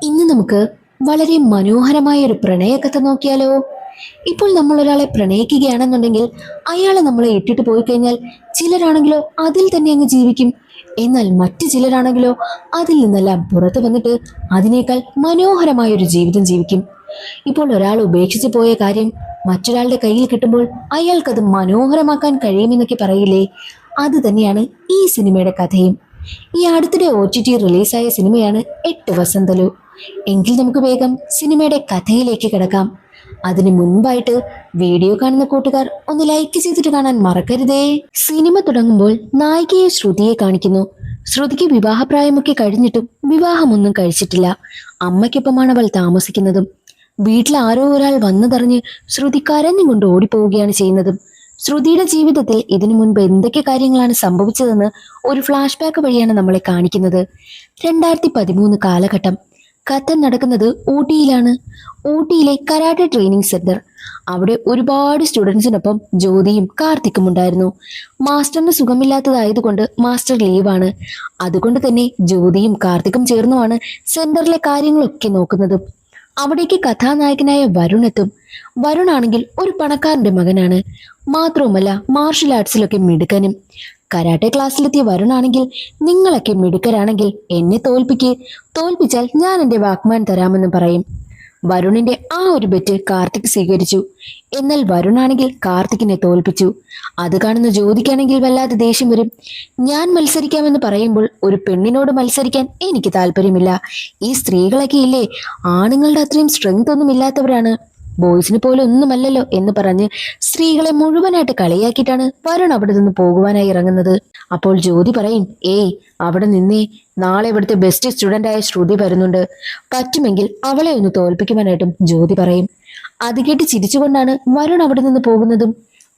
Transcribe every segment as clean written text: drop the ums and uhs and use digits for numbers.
ഇന്ന് നമുക്ക് വളരെ മനോഹരമായ ഒരു പ്രണയകഥ നോക്കിയാലോ. ഇപ്പോൾ നമ്മൾ ഒരാളെ പ്രണയിക്കുകയാണെന്നുണ്ടെങ്കിൽ അയാളെ നമ്മളെ ഇട്ടിട്ട് പോയി കഴിഞ്ഞാൽ ചിലരാണെങ്കിലോ അതിൽ തന്നെ അങ്ങ് ജീവിക്കും. എന്നാൽ മറ്റു ചിലരാണെങ്കിലോ അതിൽ നിന്നെല്ലാം പുറത്തു വന്നിട്ട് അതിനേക്കാൾ മനോഹരമായ ഒരു ജീവിതം ജീവിക്കും. ഇപ്പോൾ ഒരാൾ ഉപേക്ഷിച്ച് പോയ കാര്യം മറ്റൊരാളുടെ കയ്യിൽ കിട്ടുമ്പോൾ അയാൾക്കത് മനോഹരമാക്കാൻ കഴിയുമെന്നൊക്കെ പറയില്ലേ, അത് തന്നെയാണ് ഈ സിനിമയുടെ കഥയും. ഈ അടുത്തിടെ OTT റിലീസായ സിനിമയാണ് 8 വസന്തലു. എങ്കിൽ നമുക്ക് വേഗം സിനിമയുടെ കഥയിലേക്ക് കിടക്കാം. അതിനു മുൻപായിട്ട് വീഡിയോ കാണുന്ന കൂട്ടുകാർ ഒന്ന് ലൈക്ക് ചെയ്തിട്ട് കാണാൻ മറക്കരുതേ. സിനിമ തുടങ്ങുമ്പോൾ നായികയെ ശ്രുതിയെ കാണിക്കുന്നു. ശ്രുതിക്ക് വിവാഹപ്രായമൊക്കെ കഴിഞ്ഞിട്ടും വിവാഹമൊന്നും കഴിച്ചിട്ടില്ല. അമ്മയ്ക്കൊപ്പമാണ് അവൾ താമസിക്കുന്നതും. വീട്ടിൽ ആരോ ഒരാൾ വന്നതറിഞ്ഞ് ശ്രുതി കരഞ്ഞുകൊണ്ട് ഓടിപ്പോവുകയാണ് ചെയ്യുന്നതും. ശ്രുതിയുടെ ജീവിതത്തിൽ ഇതിനു മുൻപ് എന്തൊക്കെ കാര്യങ്ങളാണ് സംഭവിച്ചതെന്ന് ഒരു ഫ്ലാഷ് ബാക്ക് വഴിയാണ് നമ്മളെ കാണിക്കുന്നത്. 2013 കാലഘട്ടം. കഥ നടക്കുന്നത് ഊട്ടിയിലാണ്. ഊട്ടിയിലെ കരാട്ടെ ട്രെയിനിങ് സെന്റർ. അവിടെ ഒരുപാട് സ്റ്റുഡൻസിനൊപ്പം ജ്യോതിയും കാർത്തിക്കും ഉണ്ടായിരുന്നു. മാസ്റ്ററിന് സുഖമില്ലാത്തതായതുകൊണ്ട് മാസ്റ്റർ ലീവാണ്. അതുകൊണ്ട് തന്നെ ജ്യോതിയും കാർത്തിക്കും ചേർന്നുമാണ് സെന്ററിലെ കാര്യങ്ങളൊക്കെ നോക്കുന്നത്. അവിടേക്ക് കഥാനായകനായ വരുൺ എത്തും. വരുൺ ആണെങ്കിൽ ഒരു പണക്കാരന്റെ മകനാണ്. മാത്രവുമല്ല മാർഷൽ ആർട്സിലൊക്കെ മിടുക്കനും. കരാട്ടെ ക്ലാസ്സിലെത്തിയ വരുൺ ആണെങ്കിൽ, നിങ്ങളൊക്കെ മിടുക്കരാണെങ്കിൽ എന്നെ തോൽപ്പിച്ചാൽ ഞാൻ എന്റെ വാക്മാൻ തരാമെന്ന് പറയും. വരുണിന്റെ ആ ഒരു ബെറ്റ് കാർത്തിക് സ്വീകരിച്ചു. എന്നാൽ വരുണാണെങ്കിൽ കാർത്തിക്കിനെ തോൽപ്പിച്ചു. അത് കാണുന്ന ജ്യോതിക്കാണെങ്കിൽ വല്ലാതെ ദേഷ്യം വരും. ഞാൻ മത്സരിക്കാമെന്ന് പറയുമ്പോൾ ഒരു പെണ്ണിനോട് മത്സരിക്കാൻ എനിക്ക് താല്പര്യമില്ല. ഈ സ്ത്രീകളൊക്കെ ഇല്ലേ, ആണുങ്ങളുടെ അത്രയും സ്ട്രെങ്ത് ഒന്നും ഇല്ലാത്തവരാണ്, ബോയ്സിന് പോലും ഒന്നുമല്ലല്ലോ എന്ന് പറഞ്ഞ് സ്ത്രീകളെ മുഴുവനായിട്ട് കളിയാക്കിയിട്ടാണ് വരുൺ അവിടെ നിന്ന് പോകുവാനായി ഇറങ്ങുന്നത്. അപ്പോൾ ജ്യോതി പറയും, ഏയ് അവിടെ നിന്നേ, നാളെ ഇവിടുത്തെ ബെസ്റ്റ് സ്റ്റുഡന്റ് ആയ ശ്രുതി വരുന്നുണ്ട്, പറ്റുമെങ്കിൽ അവളെ ഒന്ന് തോൽപ്പിക്കുവാനായിട്ടും ജ്യോതി പറയും. അത് കേട്ട് ചിരിച്ചുകൊണ്ടാണ് വരുൺ അവിടെ നിന്ന് പോകുന്നതും.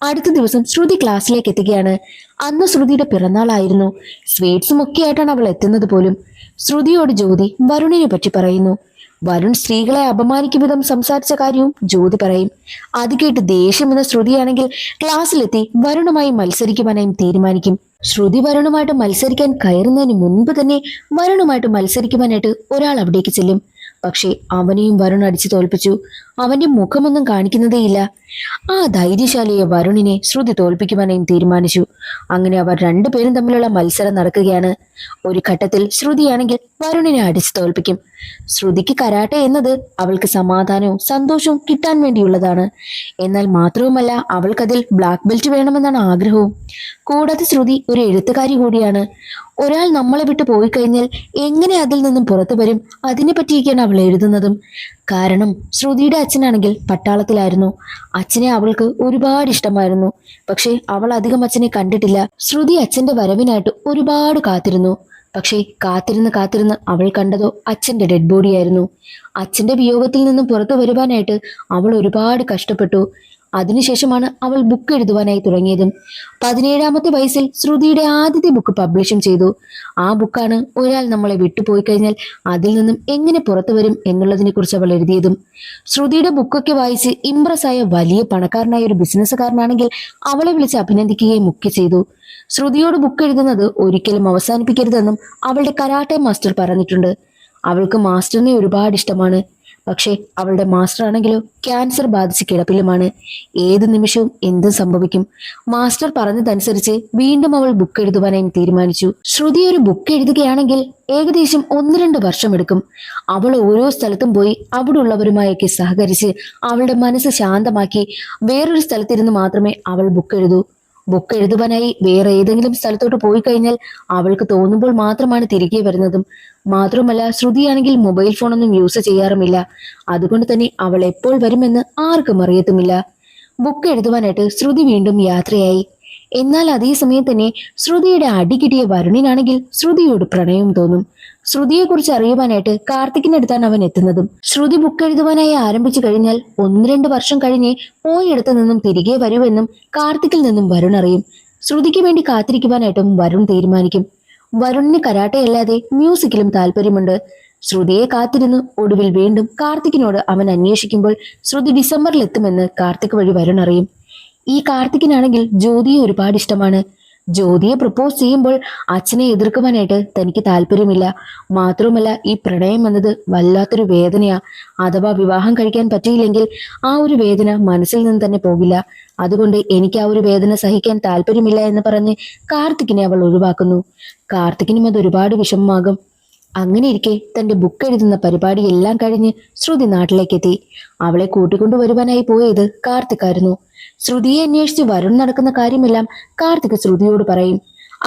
അടുത്ത ദിവസം ശ്രുതി ക്ലാസ്സിലേക്ക് എത്തുകയാണ്. അന്ന് ശ്രുതിയുടെ പിറന്നാളായിരുന്നു. സ്വീറ്റ്സും ഒക്കെ ആയിട്ടാണ് അവൾ എത്തുന്നത് പോലും. ശ്രുതിയോട് ജ്യോതി വരുണിനെ പറ്റി പറയുന്നു. വരുൺ സ്ത്രീകളെ അപമാനിക്കും വിധം സംസാരിച്ച കാര്യവും ജ്യോതി പറയും. അത് കേട്ട് ദേഷ്യം എന്ന ശ്രുതിയാണെങ്കിൽ ക്ലാസ്സിലെത്തി വരുണുമായി മത്സരിക്കുവാനായും തീരുമാനിക്കും. ശ്രുതി വരുണുമായിട്ട് മത്സരിക്കാൻ കയറുന്നതിന് മുൻപ് തന്നെ വരുണുമായിട്ട് മത്സരിക്കുവാനായിട്ട് ഒരാൾ അവിടേക്ക് ചെല്ലും. പക്ഷേ അവനെയും വരുൺ അടിച്ചു തോൽപ്പിച്ചു. അവന്റെ മുഖമൊന്നും കാണിക്കുന്നതേയില്ല. ആ ധൈര്യശാലിയെ വരുണിനെ ശ്രുതി തോൽപ്പിക്കുവാനായും തീരുമാനിച്ചു. അങ്ങനെ അവർ രണ്ടുപേരും തമ്മിലുള്ള മത്സരം നടക്കുകയാണ്. ഒരു ഘട്ടത്തിൽ ശ്രുതിയാണെങ്കിൽ വരുണിനെ അടിച്ചു തോൽപ്പിക്കും. ശ്രുതിക്ക് കരാട്ടെ എന്നത് അവൾക്ക് സമാധാനവും സന്തോഷവും കിട്ടാൻ വേണ്ടിയുള്ളതാണ്. എന്നാൽ മാത്രവുമല്ല, അവൾക്കതിൽ ബ്ലാക്ക് ബെൽറ്റ് വേണമെന്നാണ് ആഗ്രഹവും. കൂടാതെ ശ്രുതി ഒരു എഴുത്തുകാരി കൂടിയാണ്. ഒരാൾ നമ്മളെ വിട്ടു പോയി കഴിഞ്ഞാൽ എങ്ങനെ അതിൽ നിന്നും പുറത്തു വരും, അതിനെ പറ്റിയൊക്കെയാണ് അവൾ എഴുതുന്നതും. കാരണം ശ്രുതിയുടെ അച്ഛനാണെങ്കിൽ പട്ടാളത്തിലായിരുന്നു. അച്ഛനെ അവൾക്ക് ഒരുപാട് ഇഷ്ടമായിരുന്നു. പക്ഷെ അവൾ അധികം അച്ഛനെ കണ്ടിട്ടില്ല. ശ്രുതി അച്ഛന്റെ വരവിനായിട്ട് ഒരുപാട് കാത്തിരുന്നു. പക്ഷേ കാത്തിരുന്ന് അവൾ കണ്ടതോ അച്ഛന്റെ ഡെഡ് ബോഡിയായിരുന്നു. അച്ഛന്റെ വിയോഗത്തിൽ നിന്നും പുറത്തു വരുവാനായിട്ട് അവൾ ഒരുപാട് കഷ്ടപ്പെട്ടു. അതിനുശേഷമാണ് അവൾ ബുക്ക് എഴുതുവാനായി തുടങ്ങിയതും. 17ാമത്തെ വയസ്സിൽ ശ്രുതിയുടെ ആദ്യത്തെ ബുക്ക് പബ്ലിഷും ചെയ്തു. ആ ബുക്കാണ് ഒരാൾ നമ്മളെ വിട്ടുപോയി കഴിഞ്ഞാൽ അതിൽ നിന്നും എങ്ങനെ പുറത്തു വരും എന്നുള്ളതിനെ കുറിച്ച് അവൾ എഴുതിയതും. ശ്രുതിയുടെ ബുക്കൊക്കെ വായിച്ച് ഇംപ്രസ് ആയ വലിയ പണക്കാരനായ ഒരു ബിസിനസ്സുകാരനാണെങ്കിൽ അവളെ വിളിച്ച് അഭിനന്ദിക്കുകയും ഒക്കെ ചെയ്തു. ശ്രുതിയോട് ബുക്ക് എഴുതുന്നത് ഒരിക്കലും അവസാനിപ്പിക്കരുതെന്നും അവളുടെ കരാട്ടെ മാസ്റ്റർ പറഞ്ഞിട്ടുണ്ട്. അവൾക്ക് മാസ്റ്ററിനെ ഒരുപാട് ഇഷ്ടമാണ്. പക്ഷേ അവളുടെ മാസ്റ്റർ ആണെങ്കിലോ ക്യാൻസർ ബാധിച്ച് കിടപ്പിലുമാണ്. ഏത് നിമിഷവും എന്തും സംഭവിക്കും. മാസ്റ്റർ പറഞ്ഞതനുസരിച്ച് വീണ്ടും അവൾ ബുക്ക് എഴുതുവാനായി തീരുമാനിച്ചു. ശ്രുതി ഒരു ബുക്ക് എഴുതുകയാണെങ്കിൽ ഏകദേശം 1-2 വർഷമെടുക്കും. അവൾ ഓരോ സ്ഥലത്തും പോയി അവിടെ ഉള്ളവരുമായൊക്കെ സഹകരിച്ച് അവളുടെ മനസ്സ് ശാന്തമാക്കി വേറൊരു സ്ഥലത്തിരുന്ന് മാത്രമേ അവൾ ബുക്ക് എഴുതൂ. ബുക്ക് എഴുതുവാനായി വേറെ ഏതെങ്കിലും സ്ഥലത്തോട്ട് പോയി കഴിഞ്ഞാൽ അവൾക്ക് തോന്നുമ്പോൾ മാത്രമാണ് തിരികെ വരുന്നതും. മാത്രമല്ല, ശ്രുതിയാണെങ്കിൽ മൊബൈൽ ഫോണൊന്നും യൂസ് ചെയ്യാറുമില്ല. അതുകൊണ്ട് തന്നെ അവൾ എപ്പോൾ വരുമെന്ന് ആർക്കും അറിയത്തുമില്ല. ബുക്ക് എഴുതുവാനായിട്ട് ശ്രുതി വീണ്ടും യാത്രയായി. എന്നാൽ അതേസമയം തന്നെ ശ്രുതിയുടെ അടി കിട്ടിയ വരുണിനാണെങ്കിൽ ശ്രുതിയോട് പ്രണയം തോന്നും. ശ്രുതിയെക്കുറിച്ച് അറിയുവാനായിട്ട് കാർത്തിക്കിനടുത്താണ് അവൻ എത്തുന്നതും. ശ്രുതി ബുക്ക് എഴുതുവാനായി ആരംഭിച്ചു കഴിഞ്ഞാൽ 1-2 വർഷം കഴിഞ്ഞ് പോയിടത്തു നിന്നും തിരികെ വരുമെന്നും കാർത്തിക്കിൽ നിന്നും വരുൺ അറിയും. ശ്രുതിക്ക് വേണ്ടി കാത്തിരിക്കുവാനായിട്ടും വരുൺ തീരുമാനിക്കും. വരുണിന് കരാട്ടെ അല്ലാതെ മ്യൂസിക്കിലും താല്പര്യമുണ്ട്. ശ്രുതിയെ കാത്തിരുന്നു. ഒടുവിൽ വീണ്ടും കാർത്തിക്കിനോട് അവൻ അന്വേഷിക്കുമ്പോൾ ശ്രുതി ഡിസംബറിൽ എത്തുമെന്ന് കാർത്തിക് വഴി വരുൺ അറിയും. ഈ കാർത്തിക്കിനാണെങ്കിൽ ജ്യോതിയെ ഒരുപാട് ഇഷ്ടമാണ്. ജ്യോതിയെ പ്രപ്പോസ് ചെയ്യുമ്പോൾ അച്ഛനെ എതിർക്കുവാനായിട്ട് തനിക്ക് താല്പര്യമില്ല. മാത്രവുമല്ല, ഈ പ്രണയം എന്നത് വല്ലാത്തൊരു വേദനയാ. അഥവാ വിവാഹം കഴിക്കാൻ പറ്റിയില്ലെങ്കിൽ ആ ഒരു വേദന മനസ്സിൽ നിന്ന് തന്നെ പോകില്ല. അതുകൊണ്ട് എനിക്ക് ആ ഒരു വേദന സഹിക്കാൻ താല്പര്യമില്ല എന്ന് പറഞ്ഞ് കാർത്തികിനെ അവൾ ഒഴിവാക്കുന്നു. കാർത്തികിനും അത് ഒരുപാട് വിഷമമാകും. അങ്ങനെ ഇരിക്കെ തന്റെ ബുക്ക് എഴുതുന്ന പരിപാടി എല്ലാം കഴിഞ്ഞ് ശ്രുതി നാട്ടിലേക്ക് എത്തി. അവളെ കൂട്ടിക്കൊണ്ടുവരുവാനായി പോയത് കാർത്തികായിരുന്നു. ശ്രുതിയെ അന്വേഷിച്ച് വരുൺ നടക്കുന്ന കാര്യമെല്ലാം കാർത്തിക് ശ്രുതിയോട് പറയും.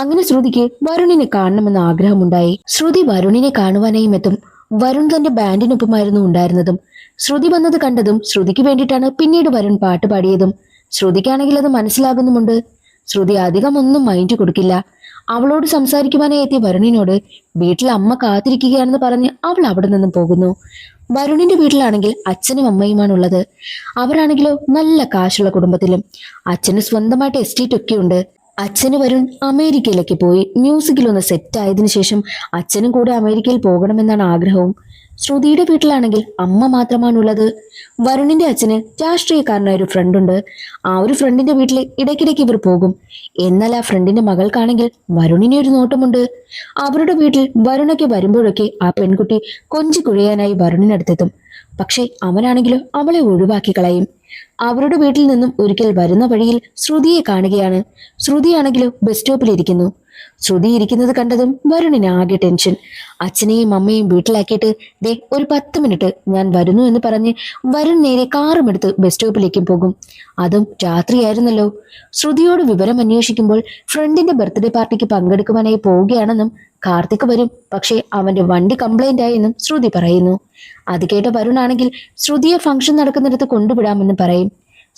അങ്ങനെ ശ്രുതിക്ക് വരുണിനെ കാണണമെന്ന ആഗ്രഹമുണ്ടായി. ശ്രുതി വരുണിനെ കാണുവാനായും എത്തും. വരുൺ തന്റെ ബാൻഡിനൊപ്പമായിരുന്നു ഉണ്ടായിരുന്നതും. ശ്രുതി വന്നത് കണ്ടതും ശ്രുതിക്ക് വേണ്ടിയിട്ടാണ് പിന്നീട് വരുൺ പാട്ട് പാടിയതും. ശ്രുതിക്കാണെങ്കിൽ അത് മനസ്സിലാകുന്നുമുണ്ട്. ശ്രുതി അധികം ഒന്നും മൈൻഡ് കൊടുക്കില്ല. അവളോട് സംസാരിക്കുവാനായി എത്തിയ വരുണിനോട് വീട്ടിൽ അമ്മ കാത്തിരിക്കുകയാണെന്ന് പറഞ്ഞ് അവൾ അവിടെ നിന്നും പോകുന്നു. വരുണിന്റെ വീട്ടിലാണെങ്കിൽ അച്ഛനും അമ്മയുമാണുള്ളത്. അവരാണെങ്കിലോ നല്ല കാശുള്ള കുടുംബത്തിലും. അച്ഛന് സ്വന്തമായിട്ട് എസ്റ്റേറ്റ് ഒക്കെ ഉണ്ട്. അച്ഛന് വരുൺ അമേരിക്കയിലേക്ക് പോയി മ്യൂസിക്കിലൊന്ന് സെറ്റ് ആയതിനു ശേഷം അച്ഛനും കൂടെ അമേരിക്കയിൽ പോകണമെന്നാണ് ആഗ്രഹവും. ശ്രുതിയുടെ വീട്ടിലാണെങ്കിൽ അമ്മ മാത്രമാണുള്ളത്. വരുണിന്റെ അച്ഛന് രാഷ്ട്രീയക്കാരനായ ഒരു ഫ്രണ്ടുണ്ട്. ആ ഒരു ഫ്രണ്ടിന്റെ വീട്ടിൽ ഇടയ്ക്കിടയ്ക്ക് ഇവർ പോകും. എന്നാൽ ആ ഫ്രണ്ടിന്റെ മകൾക്കാണെങ്കിൽ വരുണിനെ ഒരു നോട്ടമുണ്ട്. അവരുടെ വീട്ടിൽ വരുണൊക്കെ വരുമ്പോഴൊക്കെ ആ പെൺകുട്ടി കൊഞ്ചി കുഴയാനായി വരുണിനടുത്തെത്തും. പക്ഷെ അവനാണെങ്കിലും അവളെ ഒഴിവാക്കി കളയും. അവരുടെ വീട്ടിൽ നിന്നും ഒരിക്കൽ വരുന്ന വഴിയിൽ ശ്രുതിയെ കാണുകയാണ്. ശ്രുതിയാണെങ്കിലും ബസ് സ്റ്റോപ്പിലിരിക്കുന്നു. ശ്രുതി ഇരിക്കുന്നത് കണ്ടതും വരുണിന് ആകെ ടെൻഷൻ. അച്ഛനെയും അമ്മയും വീട്ടിലാക്കിയിട്ട് ദേ ഒരു 10 മിനിറ്റ് ഞാൻ വരുന്നു എന്ന് പറഞ്ഞ് വരുൺ നേരെ കാറുമെടുത്ത് ബസ് സ്റ്റോപ്പിലേക്കും പോകും. അതും രാത്രിയായിരുന്നല്ലോ. ശ്രുതിയോട് വിവരം അന്വേഷിക്കുമ്പോൾ ഫ്രണ്ടിന്റെ ബർത്ത്ഡേ പാർട്ടിക്ക് പങ്കെടുക്കുവാനായി പോവുകയാണെന്നും കാർത്തിക് വരും, പക്ഷേ അവന്റെ വണ്ടി കംപ്ലൈന്റ് ആയെന്നും ശ്രുതി പറയുന്നു. അത് കേട്ട വരുണാണെങ്കിൽ ശ്രുതിയെ ഫംഗ്ഷൻ നടക്കുന്നിടത്ത് കൊണ്ടുവിടാമെന്ന് പറയും.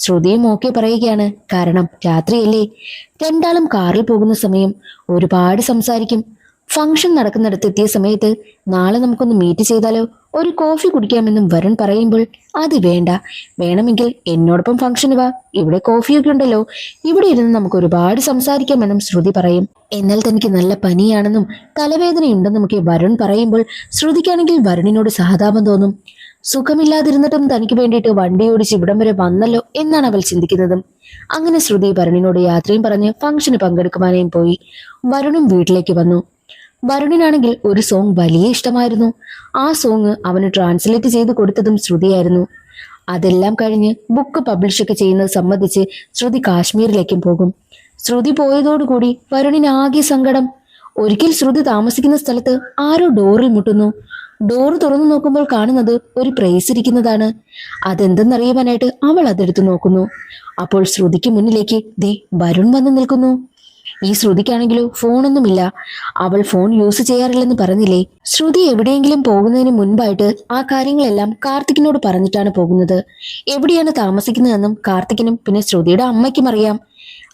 ശ്രുതിയും ഓക്കെ പറയുകയാണ്. കാരണം രാത്രിയല്ലേ. രണ്ടാളും കാറിൽ പോകുന്ന സമയം ഒരുപാട് സംസാരിക്കും. ഫംഗ്ഷൻ നടക്കുന്നിടത്ത് എത്തിയ സമയത്ത് നാളെ നമുക്കൊന്ന് മീറ്റ് ചെയ്താലോ, ഒരു കോഫി കുടിക്കാമെന്നും വരുൺ പറയുമ്പോൾ അത് വേണ്ട, വേണമെങ്കിൽ എന്നോടൊപ്പം ഫംഗ്ഷന് വാ, ഇവിടെ കോഫിയൊക്കെ ഉണ്ടല്ലോ, ഇവിടെ ഇരുന്ന് നമുക്ക് ഒരുപാട് സംസാരിക്കാമെന്നും ശ്രുതി പറയും. എന്നാൽ തനിക്ക് നല്ല പനിയാണെന്നും തലവേദനയുണ്ടെന്നും ഒക്കെ വരുൺ പറയുമ്പോൾ ശ്രുതിക്കാണെങ്കിൽ വരുണിനോട് സഹതാപം തോന്നും. സുഖമില്ലാതിരുന്നിട്ടും തനിക്ക് വേണ്ടിയിട്ട് വണ്ടി ഓടിച്ച് ഇവിടം വരെ വന്നല്ലോ എന്നാണ് അവൾ ചിന്തിക്കുന്നതും. അങ്ങനെ ശ്രുതി വരുണിനോട് യാത്രയും പറഞ്ഞ് ഫംഗ്ഷന് പങ്കെടുക്കുവാനായും പോയി. വരുണും വീട്ടിലേക്ക് വന്നു. വരുണിനാണെങ്കിൽ ഒരു സോങ് വലിയ ഇഷ്ടമായിരുന്നു. ആ സോങ് അവന് ട്രാൻസ്ലേറ്റ് ചെയ്ത് കൊടുത്തതും ശ്രുതിയായിരുന്നു. അതെല്ലാം കഴിഞ്ഞ് ബുക്ക് പബ്ലിഷൊക്കെ ചെയ്യുന്നത് സംബന്ധിച്ച് ശ്രുതി കാശ്മീരിലേക്കും പോകും. ശ്രുതി പോയതോടുകൂടി വരുണിന് ആകെ സങ്കടം. ഒരിക്കൽ ശ്രുതി താമസിക്കുന്ന സ്ഥലത്ത് ആരോ ഡോറിൽ മുട്ടുന്നു. ഡോറ് തുറന്നു നോക്കുമ്പോൾ കാണുന്നത് ഒരു പ്രേസ് ഇരിക്കുന്നതാണ്. അതെന്തെന്നറിയുവാനായിട്ട് അവൾ അതെടുത്തു നോക്കുന്നു. അപ്പോൾ ശ്രുതിക്ക് മുന്നിലേക്ക് ദേ വരുൺ വന്ന് നിൽക്കുന്നു. ഈ ശ്രുതിക്കാണെങ്കിലോ ഫോണൊന്നുമില്ല. അവൾ ഫോൺ യൂസ് ചെയ്യാറില്ലെന്ന് പറഞ്ഞില്ലേ. ശ്രുതി എവിടെയെങ്കിലും പോകുന്നതിന് മുൻപായിട്ട് ആ കാര്യങ്ങളെല്ലാം കാർത്തികിനോട് പറഞ്ഞിട്ടാണ് പോകുന്നത്. എവിടെയാണ് താമസിക്കുന്നതെന്നും കാർത്തികിനും പിന്നെ ശ്രുതിയുടെ അമ്മയ്ക്കും അറിയാം.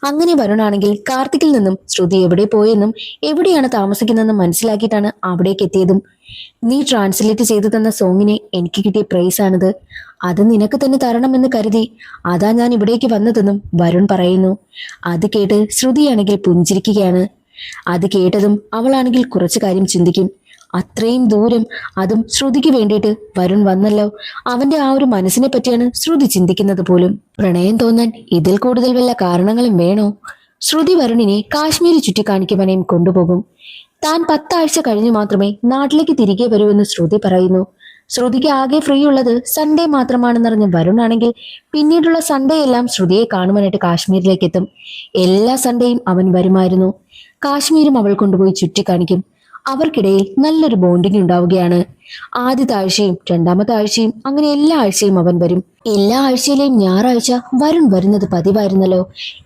അങ്ങനെ വരുണാണെങ്കിൽ കാർത്തികിൽ നിന്നും ശ്രുതി എവിടെ പോയെന്നും എവിടെയാണ് താമസിക്കുന്നതെന്നും മനസ്സിലാക്കിയിട്ടാണ് അവിടേക്ക് എത്തിയതും. നീ ട്രാൻസ്ലേറ്റ് ചെയ്തു തന്ന സോങ്ങിന് എനിക്ക് കിട്ടിയ പ്രൈസ് ആണിത്, അത് നിനക്ക് തന്നെ തരണമെന്ന് കരുതി അതാ ഞാൻ ഇവിടേക്ക് വന്നതെന്നും വരുൺ പറയുന്നു. അത് കേട്ട് ശ്രുതിയാണെങ്കിൽ പുഞ്ചിരിക്കുകയാണ്. അത് കേട്ടതും അവളാണെങ്കിൽ കുറച്ചു കാര്യം ചിന്തിക്കും. അത്രയും ദൂരം, അതും ശ്രുതിക്ക് വേണ്ടിയിട്ട് വരുൺ വന്നല്ലോ. അവന്റെ ആ ഒരു മനസ്സിനെ പറ്റിയാണ് ശ്രുതി ചിന്തിക്കുന്നത് പോലും. പ്രണയം തോന്നാൻ ഇതിൽ കൂടുതൽ വല്ല കാരണങ്ങളും വേണോ? ശ്രുതി വരുണിനെ കാശ്മീരി ചുറ്റിക്കാണിക്കുവാനേയും കൊണ്ടുപോകും. താൻ 10 ആഴ്ച കഴിഞ്ഞു മാത്രമേ നാട്ടിലേക്ക് തിരികെ വരൂവെന്ന് ശ്രുതി പറയുന്നു. ശ്രുതിക്ക് ആകെ ഫ്രീ ഉള്ളത് സൺഡേ മാത്രമാണെന്നറിഞ്ഞ വരുൺ ആണെങ്കിൽ പിന്നീടുള്ള സൺഡേ എല്ലാം ശ്രുതിയെ കാണുവാനായിട്ട് കാശ്മീരിലേക്ക് എത്തും. എല്ലാ സൺഡേയും അവൻ വരുമായിരുന്നു. കാശ്മീരും അവൾ കൊണ്ടുപോയി ചുറ്റിക്കാണിക്കും. അവർക്കിടയിൽ നല്ലൊരു ബോണ്ടിങ് ഉണ്ടാവുകയാണ്. ആദ്യത്തെ ആഴ്ചയും രണ്ടാമത്തെ ആഴ്ചയും അങ്ങനെ എല്ലാ ആഴ്ചയും അവൻ വരും. എല്ലാ ആഴ്ചയിലെയും ഞായറാഴ്ച വരുൺ വരുന്നത് പതിവായിരുന്നല്ലോ.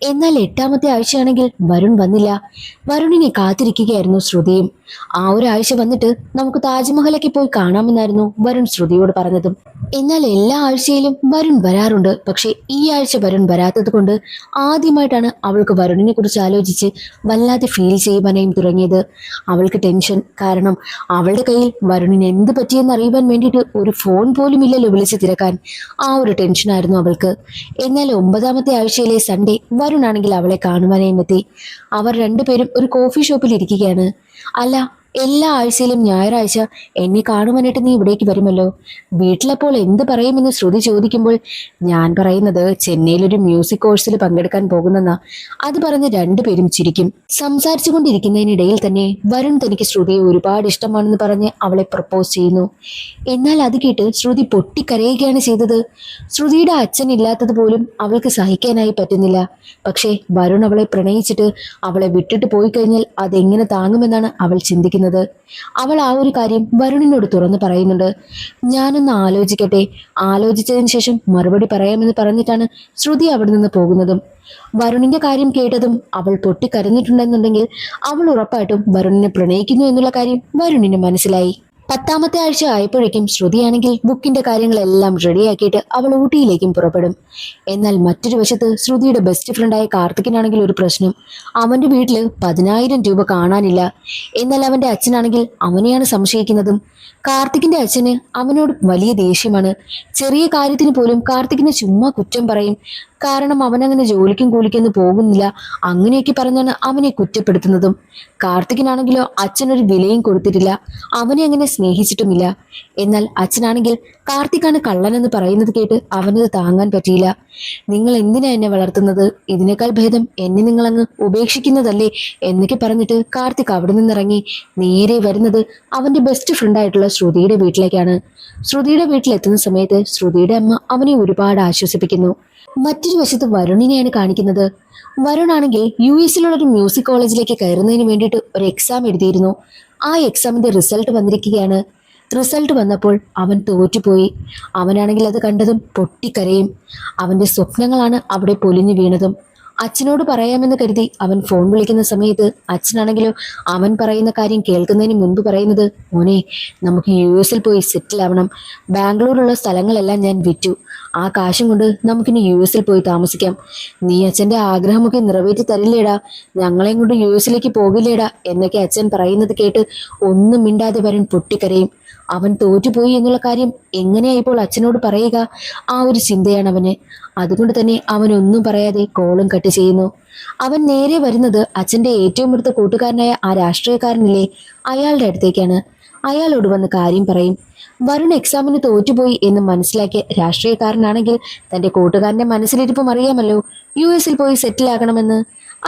എന്നാൽ 8ാമത്തെ ആഴ്ചയാണെങ്കിൽ വരുൺ വന്നില്ല. വരുണിനെ കാത്തിരിക്കുകയായിരുന്നു ശ്രുതിയും. ആ ഒരാഴ്ച വന്നിട്ട് നമുക്ക് താജ്മഹലൊക്കെ പോയി കാണാമെന്നായിരുന്നു വരുൺ ശ്രുതിയോട് പറഞ്ഞതും. എന്നാൽ എല്ലാ ആഴ്ചയിലും വരുൺ വരാറുണ്ട്. പക്ഷെ ഈ ആഴ്ച വരുൺ വരാത്തത് കൊണ്ട് ആദ്യമായിട്ടാണ് അവൾക്ക് വരുണിനെ കുറിച്ച് ആലോചിച്ച് വല്ലാതെ ഫീൽ ചെയ്യുവാനായും തുടങ്ങിയത്. അവൾക്ക് ടെൻഷൻ. കാരണം അവളുടെ കയ്യിൽ വരുണിന് എന്ത് പറ്റിയെന്ന് അറിയുവാൻ വേണ്ടിയിട്ട് ഒരു ഫോൺ പോലും ഇല്ലല്ലോ വിളിച്ച് തിരക്കാൻ. ആ ഒരു ടെൻഷനായിരുന്നു അവൾക്ക്. എന്നാൽ 9ാമത്തെ ആഴ്ചയിലെ സൺഡേ വരുൺ ആണെങ്കിൽ അവളെ കാണുവാനായും എത്തി. അവർ രണ്ടുപേരും ഒരു കോഫി ഷോപ്പിൽ ഇരിക്കുകയാണ്. അല്ല, എല്ലാ ആഴ്ചയിലും ഞായറാഴ്ച എന്നെ കാണുവാനായിട്ട് നീ ഇവിടേക്ക് വരുമല്ലോ. വീട്ടിലപ്പോൾ എന്ത് പറയുമെന്ന് ശ്രുതി ചോദിക്കുമ്പോൾ ഞാൻ പറയുന്നത് ചെന്നൈയിലൊരു മ്യൂസിക് കോഴ്സിൽ പങ്കെടുക്കാൻ പോകുന്നെന്നാ. അത് പറഞ്ഞ് രണ്ടുപേരും ചിരിക്കും. സംസാരിച്ചു കൊണ്ടിരിക്കുന്നതിനിടയിൽ തന്നെ വരുൺ തനിക്ക് ശ്രുതിയെ ഒരുപാട് ഇഷ്ടമാണെന്ന് പറഞ്ഞ് അവളെ പ്രപ്പോസ് ചെയ്യുന്നു. എന്നാൽ അത് കേട്ട് ശ്രുതി പൊട്ടിക്കരയുകയാണ് ചെയ്തത്. ശ്രുതിയുടെ അച്ഛൻ ഇല്ലാത്തത് പോലും അവൾക്ക് സഹിക്കാനായി പറ്റുന്നില്ല. പക്ഷേ വരുൺ അവളെ പ്രണയിച്ചിട്ട് അവളെ വിട്ടിട്ട് പോയി കഴിഞ്ഞാൽ അതെങ്ങനെ താങ്ങുമെന്നാണ് അവൾ ചിന്തിക്കുന്നത്. അവൾ ആ ഒരു കാര്യം വരുണിനോട് തുറന്നു പറയുന്നുണ്ട്. ഞാനൊന്ന് ആലോചിക്കട്ടെ, ആലോചിച്ചതിന് ശേഷം മറുപടി പറയാമെന്ന് പറഞ്ഞിട്ടാണ് ശ്രുതി അവിടെ നിന്ന് പോകുന്നതും. വരുണിന്റെ കാര്യം കേട്ടതും അവൾ പൊട്ടിക്കരഞ്ഞിട്ടുണ്ടെന്നുണ്ടെങ്കിൽ അവൾ ഉറപ്പായിട്ടും വരുണിനെ പ്രണയിക്കുന്നു എന്നുള്ള കാര്യം വരുണിന് മനസ്സിലായി. 10ാമത്തെ ആഴ്ച ആയപ്പോഴേക്കും ശ്രുതിയാണെങ്കിൽ ബുക്കിന്റെ കാര്യങ്ങളെല്ലാം റെഡിയാക്കിയിട്ട് അവൾ ഊട്ടിയിലേക്കും പുറപ്പെടും. എന്നാൽ മറ്റൊരു വശത്ത് ശ്രുതിയുടെ ബെസ്റ്റ് ഫ്രണ്ടായ കാർത്തികിനാണെങ്കിൽ ഒരു പ്രശ്നം. അവന്റെ വീട്ടില് 10,000 രൂപ കാണാനില്ല. എന്നാൽ അവന്റെ അച്ഛനാണെങ്കിൽ അവനെയാണ് സംശയിക്കുന്നതും. കാർത്തികിന്റെ അച്ഛന് അവനോട് വലിയ ദേഷ്യമാണ്. ചെറിയ കാര്യത്തിന് പോലും കാർത്തികിനെ ചുമ്മാ കുറ്റം പറയും. കാരണം അവനങ്ങനെ ജോലിക്കും കൂലിക്കൊന്നും പോകുന്നില്ല, അങ്ങനെയൊക്കെ പറഞ്ഞാണ് അവനെ കുറ്റപ്പെടുത്തുന്നതും. കാർത്തികിനാണെങ്കിലോ അച്ഛനൊരു വിലയും കൊടുത്തിട്ടില്ല, അവനെ അങ്ങനെ സ്നേഹിച്ചിട്ടുമില്ല. എന്നാൽ അച്ഛനാണെങ്കിൽ കാർത്തികാണ് കള്ളനെന്ന് പറയുന്നത് കേട്ട് അവനത് താങ്ങാൻ പറ്റിയില്ല. നിങ്ങൾ എന്തിനാ എന്നെ വളർത്തുന്നത്, ഇതിനേക്കാൾ ഭേദം എന്നെ നിങ്ങളങ്ങ് ഉപേക്ഷിക്കുന്നതല്ലേ എന്നൊക്കെ പറഞ്ഞിട്ട് കാർത്തിക് അവിടെ നിന്നിറങ്ങി നേരെ വരുന്നത് അവന്റെ ബെസ്റ്റ് ഫ്രണ്ടായിട്ടുള്ള ശ്രുതിയുടെ വീട്ടിലേക്കാണ്. ശ്രുതിയുടെ വീട്ടിലെത്തുന്ന സമയത്ത് ശ്രുതിയുടെ അമ്മ അവനെ ഒരുപാട് ആശ്വസിപ്പിക്കുന്നു. മറ്റൊരു വശത്ത് വരുണിനെയാണ് കാണിക്കുന്നത്. വരുൺ ആണെങ്കിൽ US-ലുള്ള ഒരു മ്യൂസിക് കോളേജിലേക്ക് കയറുന്നതിന് വേണ്ടിയിട്ട് ഒരു എക്സാം എഴുതിയിരുന്നു. ആ എക്സാമിന്റെ റിസൾട്ട് വന്നിരിക്കുകയാണ്. റിസൾട്ട് വന്നപ്പോൾ അവൻ തോറ്റുപോയി. അവനാണെങ്കിൽ അത് കണ്ടതും പൊട്ടിക്കരയും. അവന്റെ സ്വപ്നങ്ങളാണ് അവിടെ പൊലിഞ്ഞു വീണതും. അച്ഛനോട് പറയാമെന്ന് കരുതി അവൻ ഫോൺ വിളിക്കുന്ന സമയത്ത് അച്ഛനാണെങ്കിലോ അവൻ പറയുന്ന കാര്യം കേൾക്കുന്നതിന് മുൻപ് പറയുന്നത്, മോനെ നമുക്ക് US-ൽ പോയി സെറ്റിൽ ആവണം, ബാംഗ്ലൂരുള്ള സ്ഥലങ്ങളെല്ലാം ഞാൻ വിറ്റു, ആ കാശും കൊണ്ട് നമുക്കിനി US-ൽ പോയി താമസിക്കാം, നീ അച്ഛൻ്റെ ആഗ്രഹമൊക്കെ നിറവേറ്റി തരില്ലേടാ, ഞങ്ങളെയും കൊണ്ട് US-ലേക്ക് പോകില്ലേടാ എന്നൊക്കെ അച്ഛൻ പറയുന്നത് കേട്ട് ഒന്നും മിണ്ടാതെ വരൻ പൊട്ടിക്കരയും. അവൻ തോറ്റുപോയി എന്നുള്ള കാര്യം എങ്ങനെയായിപ്പോൾ അച്ഛനോട് പറയുക, ആ ഒരു ചിന്തയാണ് അവന്. അതുകൊണ്ട് തന്നെ അവൻ ഒന്നും പറയാതെ കോളും കട്ട് ചെയ്യുന്നു. അവൻ നേരെ വരുന്നത് അച്ഛൻ്റെ ഏറ്റവും അടുത്ത കൂട്ടുകാരനായ ആ രാഷ്ട്രീയക്കാരനില്ലേ അയാളുടെ അടുത്തേക്കാണ്. അയാളോട് വന്ന് കാര്യം പറയും. വരുൺ എക്സാമിന് തോറ്റുപോയി എന്ന് മനസ്സിലാക്കിയ രാഷ്ട്രീയക്കാരനാണെങ്കിൽ തന്റെ കൂട്ടുകാരന്റെ മനസ്സിലിരിപ്പും അറിയാമല്ലോ, US-ൽ പോയി സെറ്റിൽ ആകണമെന്ന്.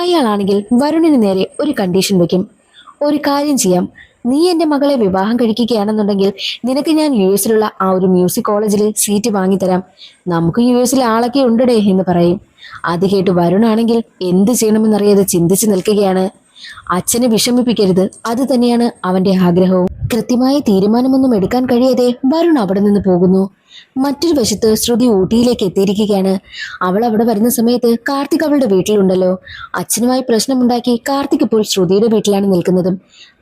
അയാളാണെങ്കിൽ വരുണിന് നേരെ ഒരു കണ്ടീഷൻ വെക്കും. ഒരു കാര്യം ചെയ്യാം, നീ എൻ്റെ മകളെ വിവാഹം കഴിക്കുകയാണെന്നുണ്ടെങ്കിൽ നിനക്ക് ഞാൻ US-ലുള്ള ആ ഒരു മ്യൂസിക് കോളേജിൽ സീറ്റ് വാങ്ങിത്തരാം, നമുക്ക് US-ൽ ആളൊക്കെ ഉണ്ടടേ എന്ന് പറയും. അത് കേട്ട് വരുണാണെങ്കിൽ എന്ത് ചെയ്യണമെന്നറിയാതെ ചിന്തിച്ചു നിൽക്കുകയാണ്. അച്ഛനെ വിഷമിപ്പിക്കരുത്, അത് തന്നെയാണ് അവന്റെ ആഗ്രഹവും. കൃത്യമായ തീരുമാനമൊന്നും എടുക്കാൻ കഴിയാതെ വരുൺ അവിടെ നിന്ന് പോകുന്നു. മറ്റൊരു വശത്ത് ശ്രുതി ഊട്ടിയിലേക്ക് എത്തിയിരിക്കുകയാണ്. അവൾ അവിടെ വരുന്ന സമയത്ത് കാർത്തിക് അവളുടെ വീട്ടിലുണ്ടല്ലോ. അച്ഛനുമായി പ്രശ്നമുണ്ടാക്കി കാർത്തിക് ഇപ്പോൾ ശ്രുതിയുടെ വീട്ടിലാണ് നിൽക്കുന്നതും.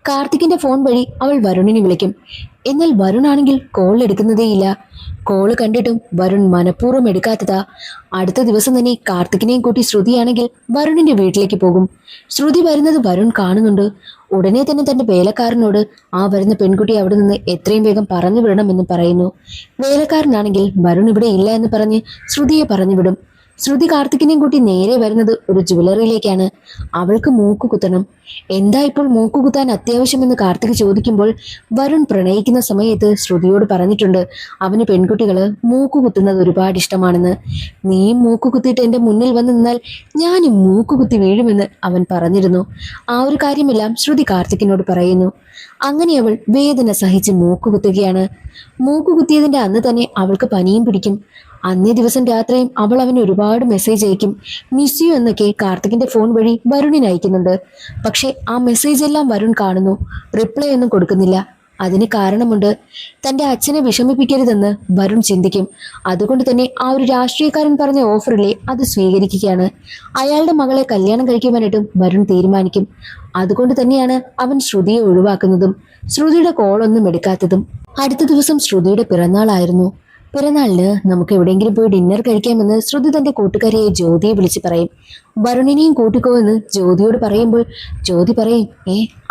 കാർത്തികിന്റെ ഫോൺ വഴി അവൾ വരുണിനെ വിളിക്കും. എന്നാൽ വരുൺ ആണെങ്കിൽ കോൾ എടുക്കുന്നതേയില്ല. കോള് കണ്ടിട്ടും വരുൺ മനഃപൂർവ്വം എടുക്കാത്തതാ. അടുത്ത ദിവസം തന്നെ കാർത്തികിനെയും കൂട്ടി ശ്രുതിയാണെങ്കിൽ വരുണിന്റെ വീട്ടിലേക്ക് പോകും. ശ്രുതി വരുന്നത് വരുൺ കാണുന്നുണ്ട്. ഉടനെ തന്നെ തന്റെ വേലക്കാരനോട് ആ വരുന്ന പെൺകുട്ടി അവിടെ നിന്ന് എത്രയും വേഗം പറഞ്ഞു വിടണമെന്ന് പറയുന്നു. വേലക്കാരനാണെങ്കിൽ വരുൺ ഇവിടെ ഇല്ല എന്ന് പറഞ്ഞ് ശ്രുതിയെ പറഞ്ഞു വിടും. ശ്രുതി കാർത്തികിനെയും കൂട്ടി നേരെ വരുന്നത് ഒരു ജ്വല്ലറിയിലേക്കാണ്. അവൾക്ക് മൂക്ക് കുത്തണം. എന്താ ഇപ്പോൾ മൂക്ക് കുത്താൻ അത്യാവശ്യമെന്ന് കാർത്തിക് ചോദിക്കുമ്പോൾ വരുൺ പ്രണയിക്കുന്ന സമയത്ത് ശ്രുതിയോട് പറഞ്ഞിട്ടുണ്ട് അവന് പെൺകുട്ടികള് മൂക്ക് കുത്തുന്നത് ഒരുപാട് ഇഷ്ടമാണെന്ന്. നീയും മൂക്ക് കുത്തിയിട്ട് എൻ്റെ മുന്നിൽ വന്ന് നിന്നാൽ ഞാനും മൂക്ക് കുത്തി വീഴുമെന്ന് അവൻ പറഞ്ഞിരുന്നു. ആ ഒരു കാര്യമെല്ലാം ശ്രുതി കാർത്തികിനോട് പറയുന്നു. അങ്ങനെ അവൾ വേദന സഹിച്ച് മൂക്ക് കുത്തുകയാണ്. മൂക്ക് കുത്തിയതിന്റെ അന്ന് തന്നെ അവൾക്ക് പനിയും പിടിക്കും. അന്നേ ദിവസം രാത്രിയും അവൾ അവന് ഒരുപാട് മെസ്സേജ് അയക്കും. മിസ് യു എന്നൊക്കെ കാർത്തികിന്റെ ഫോൺ വഴി വരുണിന് അയക്കുന്നുണ്ട്. പക്ഷെ ആ മെസ്സേജ് എല്ലാം വരുൺ കാണുന്നു, റിപ്ലൈ ഒന്നും കൊടുക്കുന്നില്ല. അതിന് കാരണമുണ്ട്. തന്റെ അച്ഛനെ വിഷമിപ്പിക്കരുതെന്ന് വരുൺ ചിന്തിക്കും. അതുകൊണ്ട് തന്നെ ആ ഒരു രാഷ്ട്രീയക്കാരൻ പറഞ്ഞ ഓഫറിലെ അത് സ്വീകരിക്കുകയാണ്. അയാളുടെ മകളെ കല്യാണം കഴിക്കുവാനായിട്ടും വരുൺ തീരുമാനിക്കും. അതുകൊണ്ട് തന്നെയാണ് അവൻ ശ്രുതിയെ ഒഴിവാക്കുന്നതും ശ്രുതിയുടെ കോളൊന്നും എടുക്കാത്തതും. അടുത്ത ദിവസം ശ്രുതിയുടെ പിറന്നാളായിരുന്നു. പിറന്നാളിന് നമുക്ക് എവിടെയെങ്കിലും പോയി ഡിന്നർ കഴിക്കാമെന്ന് ശ്രുതി തന്റെ കൂട്ടുകാരിയെ ജ്യോതിയെ വിളിച്ച് പറയും. വരുണിനെയും കൂട്ടിക്കോ എന്ന് ജ്യോതിയോട് പറയുമ്പോൾ ജ്യോതി പറയും,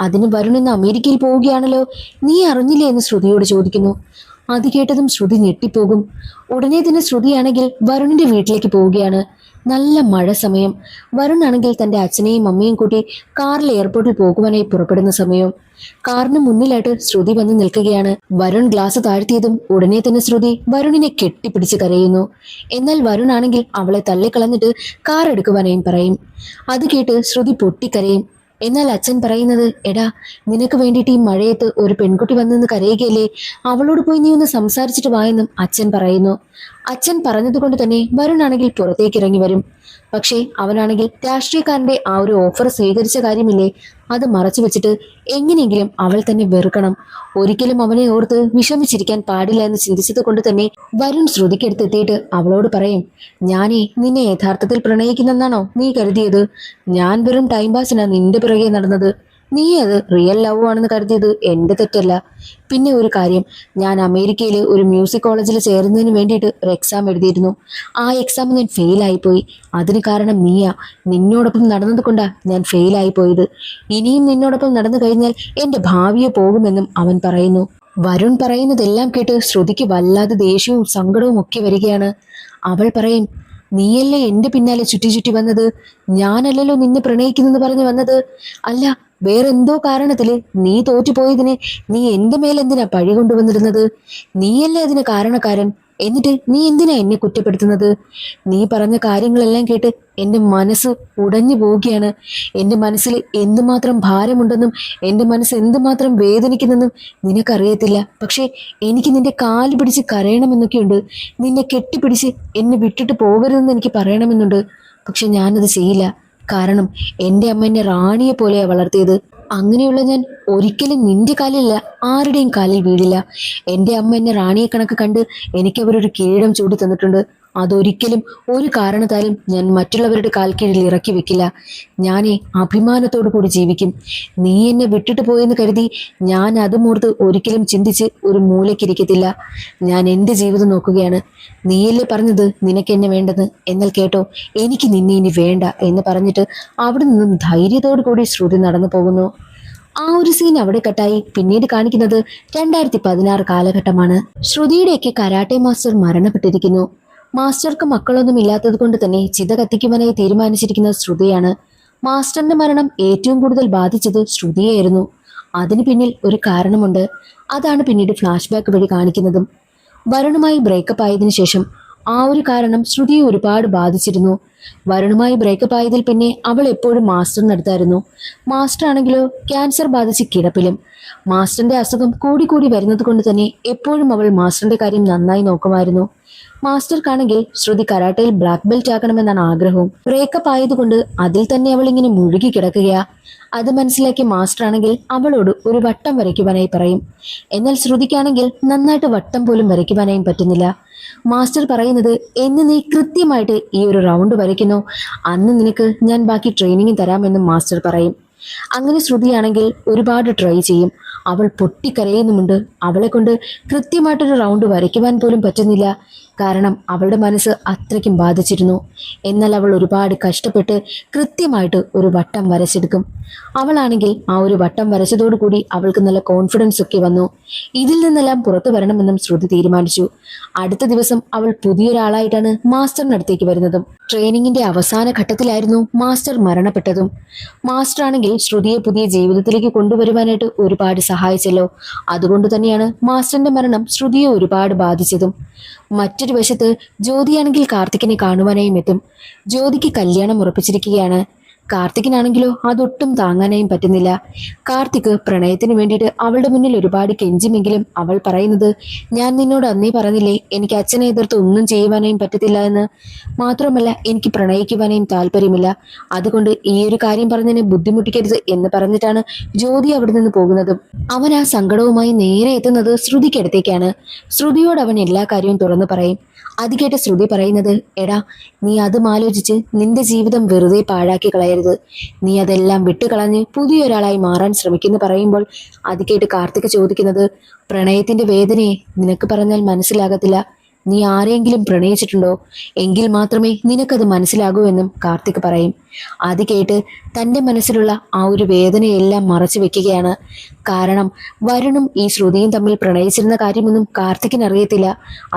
അതിന് വരുൺ ഇന്ന് അമേരിക്കയിൽ പോവുകയാണല്ലോ, നീ അറിഞ്ഞില്ലേ എന്ന് ശ്രുതിയോട് ചോദിക്കുന്നു. അത് കേട്ടതും ശ്രുതി ഞെട്ടിപ്പോകും. ഉടനെ തന്നെ ശ്രുതിയാണെങ്കിൽ വരുണിന്റെ വീട്ടിലേക്ക് പോവുകയാണ്. നല്ല മഴ സമയം. വരുൺ ആണെങ്കിൽ തന്റെ അച്ഛനെയും അമ്മയും കൂട്ടി കാറിൽ എയർപോർട്ടിൽ പോകുവാനായി പുറപ്പെടുന്ന സമയം. കാറിന് മുന്നിലായിട്ട് ശ്രുതി വന്ന് നിൽക്കുകയാണ്. വരുൺ ഗ്ലാസ് താഴ്ത്തിയതും ഉടനെ തന്നെ ശ്രുതി വരുണിനെ കെട്ടിപ്പിടിച്ച് കരയുന്നു. എന്നാൽ വരുൺ ആണെങ്കിൽ അവളെ തള്ളിക്കളഞ്ഞിട്ട് കാർ എടുക്കുവാനായും പറയും. അത് കേട്ട് ശ്രുതി പൊട്ടിക്കരയും. എന്നാൽ അച്ഛൻ പറയുന്നത്, എടാ, നിനക്ക് വേണ്ടിയിട്ട് ഈ മഴയത്ത് ഒരു പെൺകുട്ടി വന്നെന്ന് കരയുകയല്ലേ, അവളോട് പോയി നീ ഒന്ന് സംസാരിച്ചിട്ട് വായെന്നും അച്ഛൻ പറയുന്നു. അച്ഛൻ പറഞ്ഞതുകൊണ്ട് തന്നെ വരുൺ ആണെങ്കിൽ പുറത്തേക്ക് ഇറങ്ങി വരും. പക്ഷേ അവനാണെങ്കിൽ രാഷ്ട്രീയക്കാരന്റെ ആ ഒരു ഓഫർ സ്വീകരിച്ച കാര്യമില്ലേ, അത് മറച്ചു വെച്ചിട്ട് എങ്ങനെയെങ്കിലും അവൾ തന്നെ വെറുക്കണം, ഒരിക്കലും അവനെ ഓർത്ത് വിഷമിച്ചിരിക്കാൻ പാടില്ല എന്ന് ചിന്തിച്ചത് കൊണ്ട് തന്നെ വരുൺ ശ്രുതിക്കടുത്തെത്തിയിട്ട് അവളോട് പറയും, ഞാനേ നിന്നെ യഥാർത്ഥത്തിൽ പ്രണയിക്കുന്നെന്നാണോ നീ കരുതിയത്? ഞാൻ വെറും ടൈം പാസിനാ നിന്റെ പിറകെ നടന്നത്. നീ അത് റിയൽ ലവ് ആണെന്ന് കരുതിയത് എന്റെ തെറ്റല്ല. പിന്നെ ഒരു കാര്യം, ഞാൻ അമേരിക്കയിൽ ഒരു മ്യൂസിക് കോളേജിൽ ചേരുന്നതിന് വേണ്ടിയിട്ട് ഒരു എക്സാം എഴുതിയിരുന്നു. ആ എക്സാം ഞാൻ ഫെയിലായിപ്പോയി. അതിന് കാരണം നീയാ. നിന്നോടൊപ്പം നടന്നത് കൊണ്ടാ ഞാൻ ഫെയിലായി പോയത്. ഇനിയും നിന്നോടൊപ്പം നടന്നു കഴിഞ്ഞാൽ എന്റെ ഭാവിയെ പോകുമെന്നും അവൻ പറയുന്നു. വരുൺ പറയുന്നതെല്ലാം കേട്ട് ശ്രുതിക്ക് വല്ലാതെ ദേഷ്യവും സങ്കടവും ഒക്കെ വരികയാണ്. അവൾ പറയും, നീയല്ലേ എന്റെ പിന്നാലെ ചുറ്റി ചുറ്റി വന്നത്? ഞാനല്ലല്ലോ നിന്നെ പ്രണയിക്കുന്നെന്ന് പറഞ്ഞു വന്നത്. അല്ല, വേറെന്തോ കാരണത്തില് നീ തോറ്റുപോയതിന് നീ എന്റെ മേലെന്തിനാ പഴി കൊണ്ടുവന്നിരുന്നത്? നീയല്ലേ അതിന് കാരണക്കാരൻ. എന്നിട്ട് നീ എന്തിനാ എന്നെ കുറ്റപ്പെടുത്തുന്നത്? നീ പറഞ്ഞ കാര്യങ്ങളെല്ലാം കേട്ട് എന്റെ മനസ്സ് ഉടഞ്ഞു പോവുകയാണ്. എന്റെ മനസ്സിൽ എന്തുമാത്രം ഭാരമുണ്ടെന്നും എന്റെ മനസ്സ് എന്തുമാത്രം വേദനിക്കുന്നെന്നും നിനക്കറിയത്തില്ല. പക്ഷേ എനിക്ക് നിന്റെ കാല് പിടിച്ച് കരയണമെന്നൊക്കെയുണ്ട്. നിന്നെ കെട്ടിപ്പിടിച്ച് എന്നെ വിട്ടിട്ട് പോകരുതെന്ന് എനിക്ക് പറയണമെന്നുണ്ട്. പക്ഷെ ഞാനത് ചെയ്യില്ല. കാരണം എൻ്റെ അമ്മ എന്നെ റാണിയെ പോലെയാ വളർത്തിയത്. അങ്ങനെയുള്ള ഞാൻ ഒരിക്കലും നിന്റെ കാലിലല്ല, ആരുടെയും കാലിൽ വീഴില്ല. എൻ്റെ അമ്മ എന്നെ റാണിയെ കണക്ക് കണ്ട് എനിക്ക് അവരൊരു കിരീടം ചൂടി തന്നിട്ടുണ്ട്. അതൊരിക്കലും ഒരു കാരണത്താലും ഞാൻ മറ്റുള്ളവരുടെ കാൽ കീഴിൽ ഇറക്കി വെക്കില്ല. ഞാനേ അഭിമാനത്തോടു കൂടി ജീവിക്കും. നീ എന്നെ വിട്ടിട്ട് പോയെന്ന് കരുതി ഞാൻ അതുമോർത്ത് ഒരിക്കലും ചിന്തിച്ച് ഒരു മൂലയ്ക്കിരിക്കത്തില്ല. ഞാൻ എൻ്റെ ജീവിതം നോക്കുകയാണ്. നീയല്ലേ പറഞ്ഞത് നിനക്ക് എന്നെ വേണ്ടെന്ന്. എന്നാൽ കേട്ടോ, എനിക്ക് നിന്നെ ഇനി വേണ്ട എന്ന് പറഞ്ഞിട്ട് അവിടെ നിന്നും ധൈര്യത്തോടു കൂടി ശ്രുതി നടന്നു പോകുന്നു. ആ ഒരു സീൻ അവിടെ കട്ടായി. പിന്നീട് കാണിക്കുന്നത് 2016 കാലഘട്ടമാണ്. ശ്രുതിയുടെയൊക്കെ കരാട്ടെ മാസ്റ്റർ മരണപ്പെട്ടിരിക്കുന്നു. മാസ്റ്റർക്ക് മക്കളൊന്നും ഇല്ലാത്തത് കൊണ്ട് തന്നെ ചിത കത്തിക്കുവാനായി തീരുമാനിച്ചിരിക്കുന്ന ശ്രുതിയാണ്. മാസ്റ്ററിന്റെ മരണം ഏറ്റവും കൂടുതൽ ബാധിച്ചത് ശ്രുതിയായിരുന്നു. അതിന് പിന്നിൽ ഒരു കാരണമുണ്ട്. അതാണ് പിന്നീട് ഫ്ലാഷ് ബാക്ക് വഴി കാണിക്കുന്നതും. വരുണുമായി ബ്രേക്കപ്പ് ആയതിനു ശേഷം ആ ഒരു കാരണം ശ്രുതിയെ ഒരുപാട് ബാധിച്ചിരുന്നു. വരുണുമായി ബ്രേക്കപ്പ് ആയതിൽ പിന്നെ അവൾ എപ്പോഴും മാസ്റ്ററിനടുത്തായിരുന്നു. മാസ്റ്റർ ആണെങ്കിലോ ക്യാൻസർ ബാധിച്ച് കിടപ്പിലും. മാസ്റ്ററിന്റെ അസുഖം കൂടി കൂടി വരുന്നത് കൊണ്ട് തന്നെ എപ്പോഴും അവൾ മാസ്റ്ററിന്റെ കാര്യം നന്നായി നോക്കുമായിരുന്നു. മാസ്റ്റർക്കാണെങ്കിൽ ശ്രുതി കരാട്ടയിൽ ബ്ലാക്ക് ബെൽറ്റ് ആക്കണമെന്നാണ് ആഗ്രഹവും. ബ്രേക്കപ്പ് ആയതുകൊണ്ട് അതിൽ തന്നെ അവൾ ഇങ്ങനെ മുഴുകി കിടക്കുകയാ. അത് മനസ്സിലാക്കിയ മാസ്റ്റർ ആണെങ്കിൽ അവളോട് ഒരു വട്ടം വരയ്ക്കുവാനായി പറയും. എന്നാൽ ശ്രുതിക്കാണെങ്കിൽ നന്നായിട്ട് വട്ടം പോലും വരയ്ക്കുവാനായും പറ്റുന്നില്ല. മാസ്റ്റർ പറയുന്നത്, എന്ന് നീ കൃത്യമായിട്ട് ഈ ഒരു റൗണ്ട് വരയ്ക്കുന്നോ അന്ന് നിനക്ക് ഞാൻ ബാക്കി ട്രെയിനിങ് തരാമെന്നും മാസ്റ്റർ പറയും. അങ്ങനെ ശ്രുതിയാണെങ്കിൽ ഒരുപാട് ട്രൈ ചെയ്യും. അവൾ പൊട്ടിക്കരയുന്നുമുണ്ട്. അവളെ കൊണ്ട് കൃത്യമായിട്ടൊരു റൗണ്ട് വരയ്ക്കുവാൻ പോലും പറ്റുന്നില്ല. കാരണം അവളുടെ മനസ്സ് അത്രയ്ക്കും ബാധിച്ചിരുന്നു. എന്നാൽ അവൾ ഒരുപാട് കഷ്ടപ്പെട്ട് കൃത്യമായിട്ട് ഒരു വട്ടം വരച്ചെടുക്കും. അവളാണെങ്കിൽ ആ ഒരു വട്ടം വരച്ചതോടുകൂടി അവൾക്ക് നല്ല കോൺഫിഡൻസ് ഒക്കെ വന്നു. ഇതിൽ നിന്നെല്ലാം പുറത്തു വരണമെന്നും ശ്രുതി തീരുമാനിച്ചു. അടുത്ത ദിവസം അവൾ പുതിയൊരാളായിട്ടാണ് മാസ്റ്ററിനടുത്തേക്ക് വരുന്നതും. ട്രെയിനിങ്ങിന്റെ അവസാന ഘട്ടത്തിലായിരുന്നു മാസ്റ്റർ മരണപ്പെട്ടതും. മാസ്റ്റർ ആണെങ്കിൽ ശ്രുതിയെ പുതിയ ജീവിതത്തിലേക്ക് കൊണ്ടുവരുവാനായിട്ട് ഒരുപാട് സഹായിച്ചല്ലോ. അതുകൊണ്ട് തന്നെയാണ് മാസ്റ്ററിന്റെ മരണം ശ്രുതിയെ ഒരുപാട് ബാധിച്ചതും. മറ്റൊരു വശത്ത് ജ്യോതിയാണെങ്കിൽ കാർത്തികിനെ കാണുവാനായും എത്തും. ജ്യോതിക്ക് കല്യാണം ഉറപ്പിച്ചിരിക്കുകയാണ്. കാർത്തികിനാണെങ്കിലോ അതൊട്ടും താങ്ങാനായും പറ്റുന്നില്ല. കാർത്തിക് പ്രണയത്തിന് വേണ്ടിയിട്ട് അവളുടെ മുന്നിൽ ഒരുപാട് കെഞ്ചുമെങ്കിലും അവൾ പറയുന്നത്, ഞാൻ നിന്നോട് അന്നേ പറഞ്ഞില്ലേ എനിക്ക് അച്ഛനെ എതിർത്ത് ഒന്നും ചെയ്യുവാനായും പറ്റത്തില്ല എന്ന്. മാത്രമല്ല എനിക്ക് പ്രണയിക്കുവാനായും താല്പര്യമില്ല. അതുകൊണ്ട് ഈ ഒരു കാര്യം പറഞ്ഞതിനെ ബുദ്ധിമുട്ടിക്കരുത് എന്ന് പറഞ്ഞിട്ടാണ് ജ്യോതി അവിടെ നിന്ന് പോകുന്നതും. അവൻ ആ സങ്കടവുമായി നേരെ എത്തുന്നത് ശ്രുതിക്കടുത്തേക്കാണ്. ശ്രുതിയോട് അവൻ എല്ലാ കാര്യവും തുറന്നു പറയും. അത് കേട്ട് ശ്രുതി പറയുന്നത്, എടാ, നീ അതും ആലോചിച്ച് നിന്റെ ജീവിതം വെറുതെ പാഴാക്കി കളയരുത്. നീ അതെല്ലാം വിട്ടുകളഞ്ഞ് പുതിയൊരാളായി മാറാൻ ശ്രമിക്കുന്നു പറയുമ്പോൾ അത് കേട്ട് കാർത്തിക് ചോദിക്കുന്നത്, പ്രണയത്തിന്റെ വേദനയെ നിനക്ക് പറഞ്ഞാൽ മനസ്സിലാകത്തില്ല. നീ ആരെയെങ്കിലും പ്രണയിച്ചിട്ടുണ്ടോ? എങ്കിൽ മാത്രമേ നിനക്കത് മനസ്സിലാകൂ എന്നും കാർത്തിക് പറയും. അത് കേട്ട് തൻ്റെ മനസ്സിലുള്ള ആ ഒരു വേദനയെല്ലാം മറച്ചു വെക്കുകയാണ്. കാരണം വരുണും ഈ ശ്രുതിയും തമ്മിൽ പ്രണയിച്ചിരുന്ന കാര്യമൊന്നും കാർത്തിക്കിന് അറിയത്തില്ല.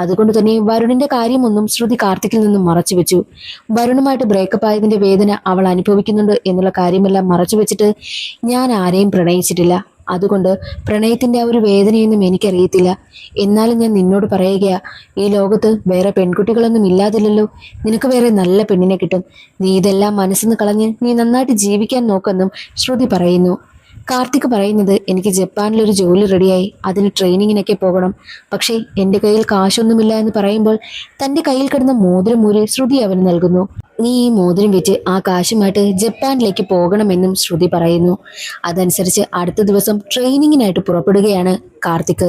അതുകൊണ്ട് തന്നെ വരുണിന്റെ കാര്യമൊന്നും ശ്രുതി കാർത്തിക്കിൽ നിന്നും മറച്ചു വെച്ചു. വരുണുമായിട്ട് ബ്രേക്കപ്പ് ആയതിന്റെ വേദന അവൾ അനുഭവിക്കുന്നുണ്ട് എന്നുള്ള കാര്യമെല്ലാം മറച്ചു വെച്ചിട്ട്, ഞാൻ ആരെയും പ്രണയിച്ചിട്ടില്ല, അതുകൊണ്ട് പ്രണയത്തിന്റെ ആ ഒരു വേദനയൊന്നും എനിക്കറിയത്തില്ല. എന്നാലും ഞാൻ നിന്നോട് പറയുകയാ, ഈ ലോകത്ത് വേറെ പെൺകുട്ടികളൊന്നും ഇല്ലാതില്ലല്ലോ. നിനക്ക് വേറെ നല്ല പെണ്ണിനെ കിട്ടും. നീ ഇതെല്ലാം മനസ്സിന്ന് കളഞ്ഞ് നീ നന്നായിട്ട് ജീവിക്കാൻ നോക്കെന്നും ശ്രുതി പറയുന്നു. കാർത്തിക് പറയുന്നത്, എനിക്ക് ജപ്പാനിലൊരു ജോലി റെഡിയായി, അതിന് ട്രെയിനിങ്ങിനൊക്കെ പോകണം. പക്ഷേ എൻ്റെ കയ്യിൽ കാശൊന്നുമില്ല എന്ന് പറയുമ്പോൾ തൻ്റെ കയ്യിൽ കിടന്ന മോതിരം ഊരി ശ്രുതി അവന് നൽകുന്നു. നീ ഈ മോതിരം വെച്ച് ആ കാശുമായിട്ട് ജപ്പാനിലേക്ക് പോകണമെന്നും ശ്രുതി പറയുന്നു. അതനുസരിച്ച് അടുത്ത ദിവസം ട്രെയിനിങ്ങിനായിട്ട് പുറപ്പെടുകയാണ് കാർത്തിക്.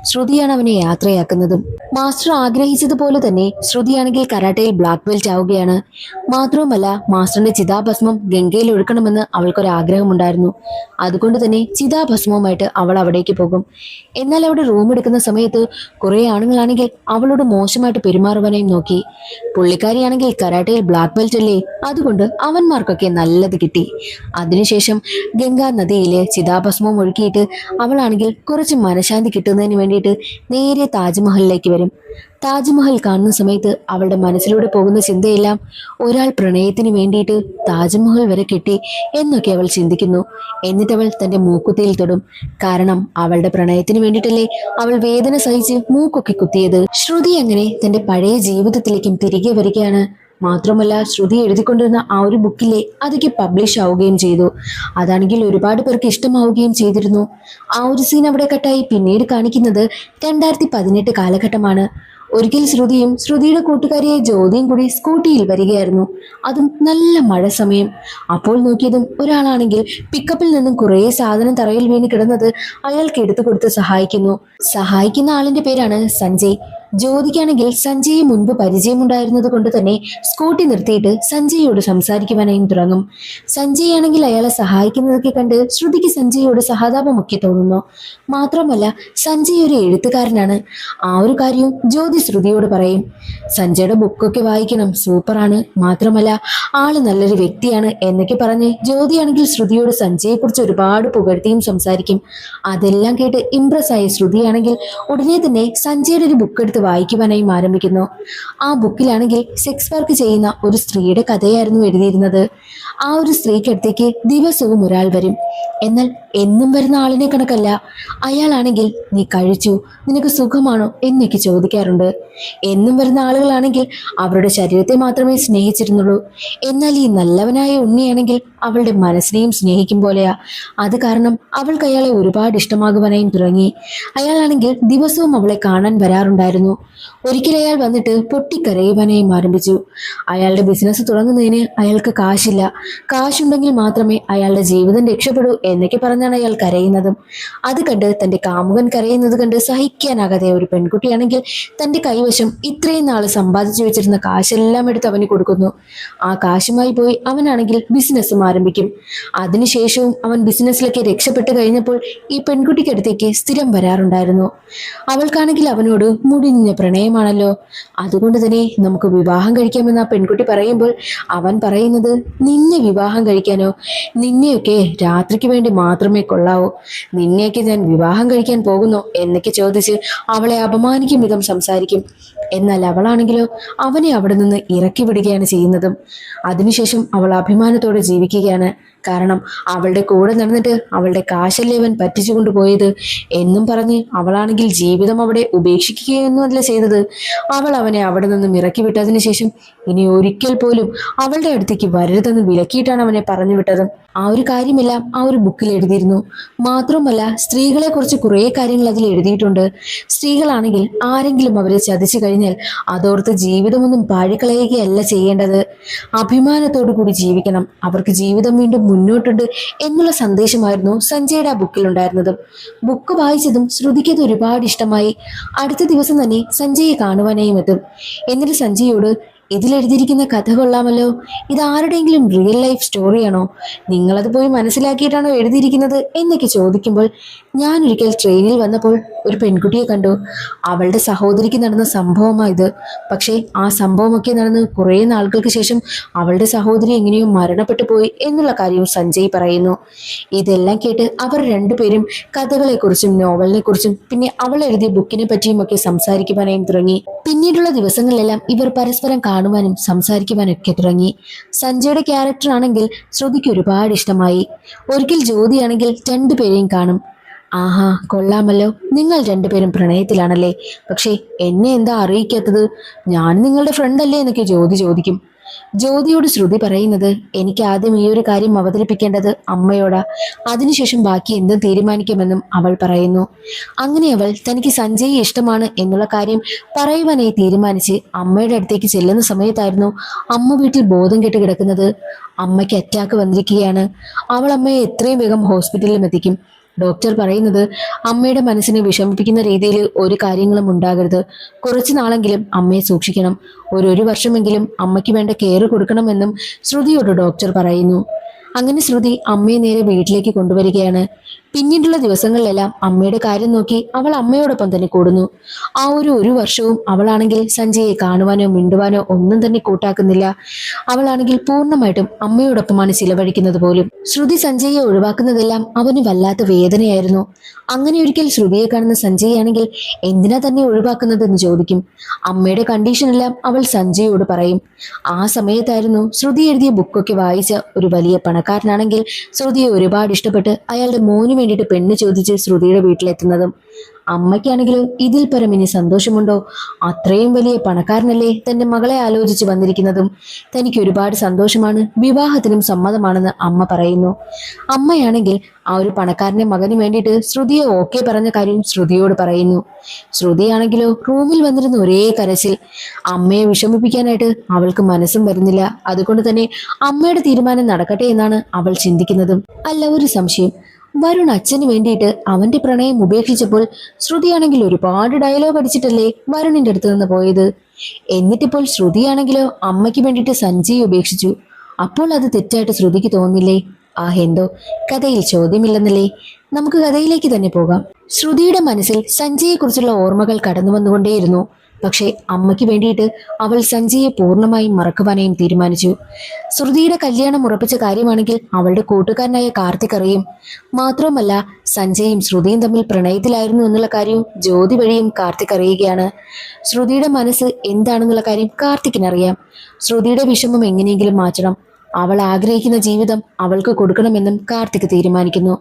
ശ്രുതിയാണ് അവനെ യാത്രയാക്കുന്നതും. മാസ്റ്റർ ആഗ്രഹിച്ചതുപോലെ തന്നെ ശ്രുതിയാണെങ്കിൽ കരാട്ടയിൽ ബ്ലാക്ക് ബെൽറ്റ് ആവുകയാണ്. മാത്രവുമല്ല, മാസ്റ്ററിന്റെ ചിതാഭസ്മം ഗംഗയിൽ ഒഴുക്കണമെന്ന് അവൾക്കൊരാഗ്രഹമുണ്ടായിരുന്നു. അതുകൊണ്ട് തന്നെ ചിതാഭസ്മവുമായിട്ട് അവൾ അവിടേക്ക് പോകും. എന്നാൽ അവിടെ റൂം എടുക്കുന്ന സമയത്ത് കുറെ ആണുങ്ങളാണെങ്കിൽ അവളോട് മോശമായിട്ട് പെരുമാറുവാനായും നോക്കി. പുള്ളിക്കാരിയാണെങ്കിൽ കരാട്ടയിൽ ബ്ലാക്ക് ബെൽറ്റ് അല്ലേ, അതുകൊണ്ട് അവന്മാർക്കൊക്കെ നല്ലത് കിട്ടി. അതിനുശേഷം ഗംഗാ നദിയിലെ ചിതാഭസ്മം ഒഴുക്കിയിട്ട് അവളാണെങ്കിൽ കുറച്ച് മനഃശാന്തി കിട്ടുന്നതിന് വേണ്ടിയിട്ട് നേരെ താജ്മഹലിലേക്ക് വരും. താജ്മഹൽ കാണുന്ന സമയത്ത് അവളുടെ മനസ്സിലൂടെ പോകുന്ന ചിന്തയെല്ലാം ഒരാൾ പ്രണയത്തിന് വേണ്ടിയിട്ട് താജ്മഹൽ വരെ കെട്ടി എന്നൊക്കെ അവൾ ചിന്തിക്കുന്നു. എന്നിട്ട് അവൾ തന്റെ മൂക്കുത്തിയിൽ തൊടും. കാരണം അവളുടെ പ്രണയത്തിന് വേണ്ടിയിട്ടല്ലേ അവൾ വേദന സഹിച്ച് മൂക്കൊക്കെ കുത്തിയത്. ശ്രുതി അങ്ങനെ തന്റെ പഴയ ജീവിതത്തിലേക്കും തിരികെ വരികയാണ്. മാത്രമല്ല, ശ്രുതി എഴുതിക്കൊണ്ടിരുന്ന ആ ഒരു ബുക്കിലെ അതൊക്കെ പബ്ലിഷ് ആവുകയും ചെയ്തു. അതാണെങ്കിൽ ഒരുപാട് പേർക്ക് ഇഷ്ടമാവുകയും ചെയ്തിരുന്നു. ആ ഒരു സീൻ അവിടെ കട്ടായി. പിന്നീട് കാണിക്കുന്നത് 2018 കാലഘട്ടമാണ്. ഒരിക്കൽ ശ്രുതിയും ശ്രുതിയുടെ കൂട്ടുകാരിയായ ജ്യോതിയും കൂടി സ്കൂട്ടിയിൽ വരികയായിരുന്നു. അതും നല്ല മഴ സമയം. അപ്പോൾ നോക്കിയതും ഒരാളാണെങ്കിൽ പിക്കപ്പിൽ നിന്നും കുറേ സാധനം തറയിൽ വീണ് കിടന്നത് അയാൾക്ക് എടുത്തു കൊടുത്ത് സഹായിക്കുന്ന ആളിന്റെ പേരാണ് സഞ്ജയ്. ജ്യോതിക്കാണെങ്കിൽ സഞ്ജയെ മുൻപ് പരിചയമുണ്ടായിരുന്നത് കൊണ്ട് തന്നെ സ്കൂട്ടി നിർത്തിയിട്ട് സഞ്ജയോട് സംസാരിക്കുവാനായും തുടങ്ങും. സഞ്ജയ് ആണെങ്കിൽ അയാളെ സഹായിക്കുന്നതൊക്കെ കണ്ട് ശ്രുതിക്ക് സഞ്ജയോട് സഹതാപമൊക്കെ തോന്നുന്നു. മാത്രമല്ല, സഞ്ജയ് ഒരു എഴുത്തുകാരനാണ്. ആ ഒരു കാര്യവും ജ്യോതി ശ്രുതിയോട് പറയും. സഞ്ജയുടെ ബുക്കൊക്കെ വായിക്കണം, സൂപ്പറാണ്, മാത്രമല്ല ആള് നല്ലൊരു വ്യക്തിയാണ് എന്നൊക്കെ പറഞ്ഞ് ജ്യോതിയാണെങ്കിൽ ശ്രുതിയോട് സഞ്ജയെക്കുറിച്ച് ഒരുപാട് പുകഴ്ത്തിയും സംസാരിക്കും. അതെല്ലാം കേട്ട് ഇംപ്രസ് ആയ ശ്രുതിയാണെങ്കിൽ ഉടനെ തന്നെ സഞ്ജയുടെ ഒരു ബുക്ക് എടുത്ത് വായിക്കുവാനായും ആരംഭിക്കുന്നു. ആ ബുക്കിലാണെങ്കിൽ സെക്സ് വർക്ക് ചെയ്യുന്ന ഒരു സ്ത്രീയുടെ കഥയായിരുന്നു എഴുതിയിരുന്നത്. ആ ഒരു സ്ത്രീക്കടുത്തേക്ക് ദിവസവും ഒരാൾ വരും. എന്നാൽ എന്നും വരുന്ന ആളിനെ കണക്കല്ല. അയാളാണെങ്കിൽ നീ കഴിച്ചു, നിനക്ക് സുഖമാണോ എന്നൊക്കെ ചോദിക്കാറുണ്ട്. എന്നും വരുന്ന ആളുകളാണെങ്കിൽ അവരുടെ ശരീരത്തെ മാത്രമേ സ്നേഹിച്ചിരുന്നുള്ളൂ. എന്നാൽ ഈ നല്ലവനായ ഉണ്ണിയാണെങ്കിൽ അവളുടെ മനസ്സിനെയും സ്നേഹിക്കും പോലെയാ. അത് കാരണം അവൾക്ക് അയാളെ ഒരുപാട് ഇഷ്ടമാകുവാനായും തുടങ്ങി. അയാളാണെങ്കിൽ ദിവസവും അവളെ കാണാൻ വരാറുണ്ടായിരുന്നു. ഒരിക്കൽ അയാൾ വന്നിട്ട് പൊട്ടിക്കരയുവാനായും ആരംഭിച്ചു. അയാളുടെ ബിസിനസ് തുടങ്ങുന്നതിന് അയാൾക്ക് കാശില്ല, കാശുണ്ടെങ്കിൽ മാത്രമേ അയാളുടെ ജീവിതം രക്ഷപ്പെടൂ എന്നൊക്കെ പറഞ്ഞാണ് അയാൾ കരയുന്നതും. അത് കണ്ട് തന്റെ കാമുകൻ കരയുന്നത് കണ്ട് സഹിക്കാനാകാതെ ഒരു പെൺകുട്ടിയാണെങ്കിൽ തന്റെ കൈവശം ഇത്രയും നാൾ സമ്പാദിച്ചു വെച്ചിരുന്ന കാശെല്ലാം എടുത്ത് അവന് കൊടുക്കുന്നു. ആ കാശുമായി പോയി അവനാണെങ്കിൽ ബിസിനസ്സും ആരംഭിക്കും. അതിനുശേഷവും അവൻ ബിസിനസ്സിലൊക്കെ രക്ഷപ്പെട്ടു കഴിഞ്ഞപ്പോൾ ഈ പെൺകുട്ടിക്കടുത്തേക്ക് സ്ഥിരം വരാറുണ്ടായിരുന്നു. അവൾക്കാണെങ്കിൽ അവനോട് മുടിഞ്ഞ പ്രണയമാണല്ലോ, അതുകൊണ്ട് തന്നെ നമുക്ക് വിവാഹം കഴിക്കാമെന്ന് ആ പെൺകുട്ടി പറയുമ്പോൾ അവൻ പറയുന്നത്, നിന്നെ വിവാഹം കഴിക്കാനോ? നിന്നെയൊക്കെ രാത്രിക്ക് വേണ്ടി മാത്രമേ കൊള്ളാവൂ. നിന്നെയൊക്കെ ഞാൻ വിവാഹം കഴിക്കാൻ പോകുന്നു എന്നൊക്കെ ചോദിച്ച് അവളെ അപമാനിക്കും വിധം സംസാരിക്കും. എന്നാൽ അവളാണെങ്കിലോ അവനെ അവിടെ നിന്ന് ഇറക്കി വിടുകയാണ് ചെയ്യുന്നതും. അതിനുശേഷം അവൾ അഭിമാനത്തോടെ ജീവിക്കുകയാണ്. കാരണം അവളുടെ കൂടെ നടന്നിട്ട് അവളുടെ കാശല്ലേ അവൻ പറ്റിച്ചു കൊണ്ടുപോയത് എന്നും പറഞ്ഞ് അവളാണെങ്കിൽ ജീവിതം അവിടെ ഉപേക്ഷിക്കുകയൊന്നുമല്ല ചെയ്തത്. അവൾ അവനെ അവിടെ നിന്നും ഇറക്കി വിട്ടതിന് ശേഷം ഇനി ഒരിക്കൽ പോലും അവളുടെ അടുത്തേക്ക് വരരുതെന്ന് വിലക്കിയിട്ടാണ് അവനെ പറഞ്ഞു വിട്ടത്. ആ ഒരു കാര്യമെല്ലാം ആ ഒരു ബുക്കിൽ എഴുതിയിരുന്നു. മാത്രമല്ല, സ്ത്രീകളെ കുറിച്ച് കുറേ കാര്യങ്ങൾ അതിൽ എഴുതിയിട്ടുണ്ട്. സ്ത്രീകളാണെങ്കിൽ ആരെങ്കിലും അവരെ ചതിച്ചു കഴിഞ്ഞാൽ അതോർത്ത് ജീവിതമൊന്നും പാഴിക്കളയുകയല്ല ചെയ്യേണ്ടത്. അഭിമാനത്തോടു കൂടി ജീവിക്കണം, അവർക്ക് ജീവിതം വീണ്ടും മുന്നോട്ടുണ്ട് എന്നുള്ള സന്ദേശമായിരുന്നു സഞ്ജയുടെ ആ ബുക്കിലുണ്ടായിരുന്നത്. ബുക്ക് വായിച്ചതും ശ്രുതിക്കത് ഒരുപാട് ഇഷ്ടമായി. അടുത്ത ദിവസം തന്നെ സഞ്ജയെ കാണുവാനായും എത്തും. എന്നിട്ട് സഞ്ജയോട്, ഇതിലെഴുതിയിരിക്കുന്ന കഥ കൊള്ളാമല്ലോ, ഇത് ആരുടെയെങ്കിലും റിയൽ ലൈഫ് സ്റ്റോറിയാണോ? നിങ്ങളത് പോയി മനസ്സിലാക്കിയിട്ടാണോ എഴുതിയിരിക്കുന്നത് എന്നൊക്കെ ചോദിക്കുമ്പോൾ ഞാനൊരിക്കൽ ട്രെയിനിൽ വന്നപ്പോൾ ഒരു പെൺകുട്ടിയെ കണ്ടു. അവളുടെ സഹോദരിക്ക് നടന്ന സംഭവമായത്. പക്ഷേ ആ സംഭവമൊക്കെ നടന്ന് കുറേ നാളുകൾക്ക് ശേഷം അവളുടെ സഹോദരി എങ്ങനെയോ മരണപ്പെട്ടു പോയി എന്നുള്ള കാര്യവും സഞ്ജയ് പറയുന്നു. ഇതെല്ലാം കേട്ട് അവർ രണ്ടുപേരും കഥകളെക്കുറിച്ചും നോവലിനെ കുറിച്ചും പിന്നെ അവൾ എഴുതിയ ബുക്കിനെ പറ്റിയും ഒക്കെ സംസാരിക്കുവാനായും തുടങ്ങി. പിന്നീടുള്ള ദിവസങ്ങളിലെല്ലാം ഇവർ പരസ്പരം കാണുവാനും സംസാരിക്കുവാനും ഒക്കെ തുടങ്ങി. സഞ്ജയുടെ ക്യാരക്ടർ ആണെങ്കിൽ ശ്രുതിക്ക് ഒരുപാട് ഇഷ്ടമായി. ഒരിക്കൽ ജ്യോതിയാണെങ്കിൽ രണ്ടുപേരെയും കാണും. ആഹാ, കൊള്ളാമല്ലോ, നിങ്ങൾ രണ്ടുപേരും പ്രണയത്തിലാണല്ലേ, പക്ഷേ എന്നെ എന്താ അറിയിക്കാത്തത്? ഞാൻ നിങ്ങളുടെ ഫ്രണ്ട് അല്ലേ എന്നൊക്കെ ജ്യോതി ചോദിക്കും. ജ്യോതിയോട് ശ്രുതി പറയുന്നത്, എനിക്ക് ആദ്യം ഈ ഒരു കാര്യം അവതരിപ്പിക്കേണ്ടത് അമ്മയോടാ, അതിനുശേഷം ബാക്കി എന്തും തീരുമാനിക്കുമെന്നും അവൾ പറയുന്നു. അങ്ങനെ അവൾ തനിക്ക് സഞ്ജയ് ഇഷ്ടമാണ് എന്നുള്ള കാര്യം പറയുവാനായി തീരുമാനിച്ച് അമ്മയുടെ അടുത്തേക്ക് ചെല്ലുന്ന സമയത്തായിരുന്നു അമ്മ വീട്ടിൽ ബോധം കെട്ട് കിടക്കുന്നത്. അമ്മയ്ക്ക് അറ്റാക്ക് വന്നിരിക്കുകയാണ്. അവൾ അമ്മയെ എത്രയും വേഗം ഹോസ്പിറ്റലിലും എത്തിക്കും. ഡോക്ടർ പറയുന്നത് അമ്മയുടെ മനസ്സിനെ വിഷമിപ്പിക്കുന്ന രീതിയിൽ ഒരു കാര്യങ്ങളും ഉണ്ടാകരുത്. കുറച്ചു നാളെങ്കിലും അമ്മയെ സൂക്ഷിക്കണം. ഒരു വർഷമെങ്കിലും അമ്മയ്ക്ക് വേണ്ട കെയർ കൊടുക്കണമെന്നും ശ്രുതിയോട് ഡോക്ടർ പറയുന്നു. അങ്ങനെ ശ്രുതി അമ്മയെ നേരെ വീട്ടിലേക്ക് കൊണ്ടുവരികയാണ്. പിന്നീടുള്ള ദിവസങ്ങളിലെല്ലാം അമ്മയുടെ കാര്യം നോക്കി അവൾ അമ്മയോടൊപ്പം തന്നെ കൂടുന്നു. ആ ഒരു വർഷവും അവളാണെങ്കിൽ സഞ്ജയെ കാണുവാനോ മിണ്ടുവാനോ ഒന്നും തന്നെ കൂട്ടാക്കുന്നില്ല. അവളാണെങ്കിൽ പൂർണ്ണമായിട്ടും അമ്മയോടൊപ്പമാണ് ചിലവഴിക്കുന്നത് പോലും. ശ്രുതി സഞ്ജയെ ഒഴിവാക്കുന്നതെല്ലാം അവന് വല്ലാത്ത വേദനയായിരുന്നു. അങ്ങനെ ഒരിക്കൽ ശ്രുതിയെ കാണുന്ന സഞ്ജയ് ആണെങ്കിൽ എന്തിനാ തന്നെ ഒഴിവാക്കുന്നതെന്ന് ചോദിക്കും. അമ്മയുടെ കണ്ടീഷനെല്ലാം അവൾ സഞ്ജയോട് പറയും. ആ സമയത്തായിരുന്നു ശ്രുതി എഴുതിയ ബുക്കൊക്കെ വായിച്ച ഒരു വലിയ പണക്കാരനാണെങ്കിൽ ശ്രുതിയെ ഒരുപാട് ഇഷ്ടപ്പെട്ട് അയാളുടെ മോന് വേണ്ടിയിട്ട് പെണ്ണ് ചോദിച്ച് ശ്രുതിയുടെ വീട്ടിലെത്തുന്നതും. അമ്മയ്ക്കാണെങ്കിലും ഇതിൽ പരം ഇനി സന്തോഷമുണ്ടോ? അത്രയും വലിയ പണക്കാരനല്ലേ തന്റെ മകളെ ആലോചിച്ച് വന്നിരിക്കുന്നതും. തനിക്ക് ഒരുപാട് സന്തോഷമാണ്, വിവാഹത്തിനും സമ്മതമാണെന്ന് അമ്മ പറയുന്നു. അമ്മയാണെങ്കിൽ ആ ഒരു പണക്കാരന്റെ മകന് വേണ്ടിയിട്ട് ശ്രുതിയെ ഓക്കെ പറഞ്ഞ കാര്യം ശ്രുതിയോട് പറയുന്നു. ശ്രുതിയാണെങ്കിലോ റൂമിൽ വന്നിരുന്ന ഒരേ കരച്ചിൽ. അമ്മയെ വിഷമിപ്പിക്കാനായിട്ട് അവൾക്ക് മനസ്സും വരുന്നില്ല. അതുകൊണ്ട് തന്നെ അമ്മയുടെ തീരുമാനം നടക്കട്ടെ എന്നാണ് അവൾ ചിന്തിക്കുന്നതും. അല്ല, ഒരു സംശയം. വരുൺ അച്ഛന് വേണ്ടിയിട്ട് അവന്റെ പ്രണയം ഉപേക്ഷിച്ചപ്പോൾ ശ്രുതിയാണെങ്കിൽ ഒരുപാട് ഡയലോഗ് അടിച്ചിട്ടല്ലേ വരുണിന്റെ അടുത്ത് നിന്ന് പോയത്. എന്നിട്ടിപ്പോൾ ശ്രുതിയാണെങ്കിലോ അമ്മയ്ക്ക് വേണ്ടിയിട്ട് സഞ്ജയ് ഉപേക്ഷിച്ചു. അപ്പോൾ അത് തെറ്റായിട്ട് ശ്രുതിക്ക് തോന്നില്ലേ? എന്തോ കഥയിൽ ചോദ്യമില്ലെന്നല്ലേ. നമുക്ക് കഥയിലേക്ക് തന്നെ പോകാം. ശ്രുതിയുടെ മനസ്സിൽ സഞ്ജയെ കുറിച്ചുള്ള ഓർമ്മകൾ കടന്നു വന്നുകൊണ്ടേയിരുന്നു. പക്ഷേ അമ്മയ്ക്ക് വേണ്ടിയിട്ട് അവൾ സഞ്ജയെ പൂർണ്ണമായും മറക്കുവാനായും തീരുമാനിച്ചു. ശ്രുതിയുടെ കല്യാണം ഉറപ്പിച്ച കാര്യമാണെങ്കിൽ അവളുടെ കൂട്ടുകാരനായ കാർത്തിക് അറിയും. മാത്രവുമല്ല, സഞ്ജയും ശ്രുതിയും തമ്മിൽ പ്രണയത്തിലായിരുന്നു എന്നുള്ള കാര്യവും ജ്യോതി വഴിയും കാർത്തിക് അറിയുകയാണ്. ശ്രുതിയുടെ മനസ്സ് എന്താണെന്നുള്ള കാര്യം കാർത്തിക്കിനറിയാം. ശ്രുതിയുടെ വിഷമം എങ്ങനെയെങ്കിലും മാറ്റണം. അവൾ ആഗ്രഹിക്കുന്ന ജീവിതം അവൾക്ക് കൊടുക്കണമെന്നും കാർത്തിക് തീരുമാനിക്കുന്നു.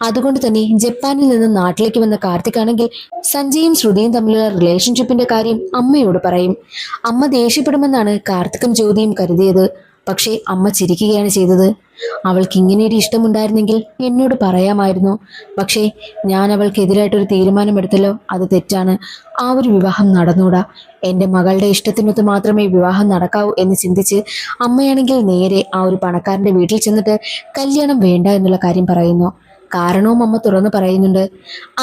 അതുകൊണ്ട് തന്നെ ജപ്പാനിൽ നിന്ന് നാട്ടിലേക്ക് വന്ന കാർത്തിക് ആണെങ്കിൽ സഞ്ജയും ശ്രുതിയും തമ്മിലുള്ള റിലേഷൻഷിപ്പിന്റെ കാര്യം അമ്മയോട് പറയും. അമ്മ ദേഷ്യപ്പെടുമെന്നാണ് കാർത്തിക്കും ജ്യോതിയും കരുതിയത്. പക്ഷേ അമ്മ ചിരിക്കുകയാണ് ചെയ്തത്. അവൾക്ക് ഇങ്ങനെയൊരു ഇഷ്ടമുണ്ടായിരുന്നെങ്കിൽ എന്നോട് പറയാമായിരുന്നു. പക്ഷേ ഞാൻ അവൾക്കെതിരായിട്ടൊരു തീരുമാനമെടുത്തല്ലോ, അത് തെറ്റാണ്. ആ ഒരു വിവാഹം നടന്നൂടാ. എൻ്റെ മകളുടെ ഇഷ്ടത്തിനൊത്ത് മാത്രമേ വിവാഹം നടക്കാവൂ എന്ന് ചിന്തിച്ച് അമ്മയാണെങ്കിൽ നേരെ ആ ഒരു പണക്കാരൻ്റെ വീട്ടിൽ ചെന്നിട്ട് കല്യാണം വേണ്ട എന്നുള്ള കാര്യം പറയുന്നു. കാരണവും അമ്മ തുറന്നു പറയുന്നുണ്ട്.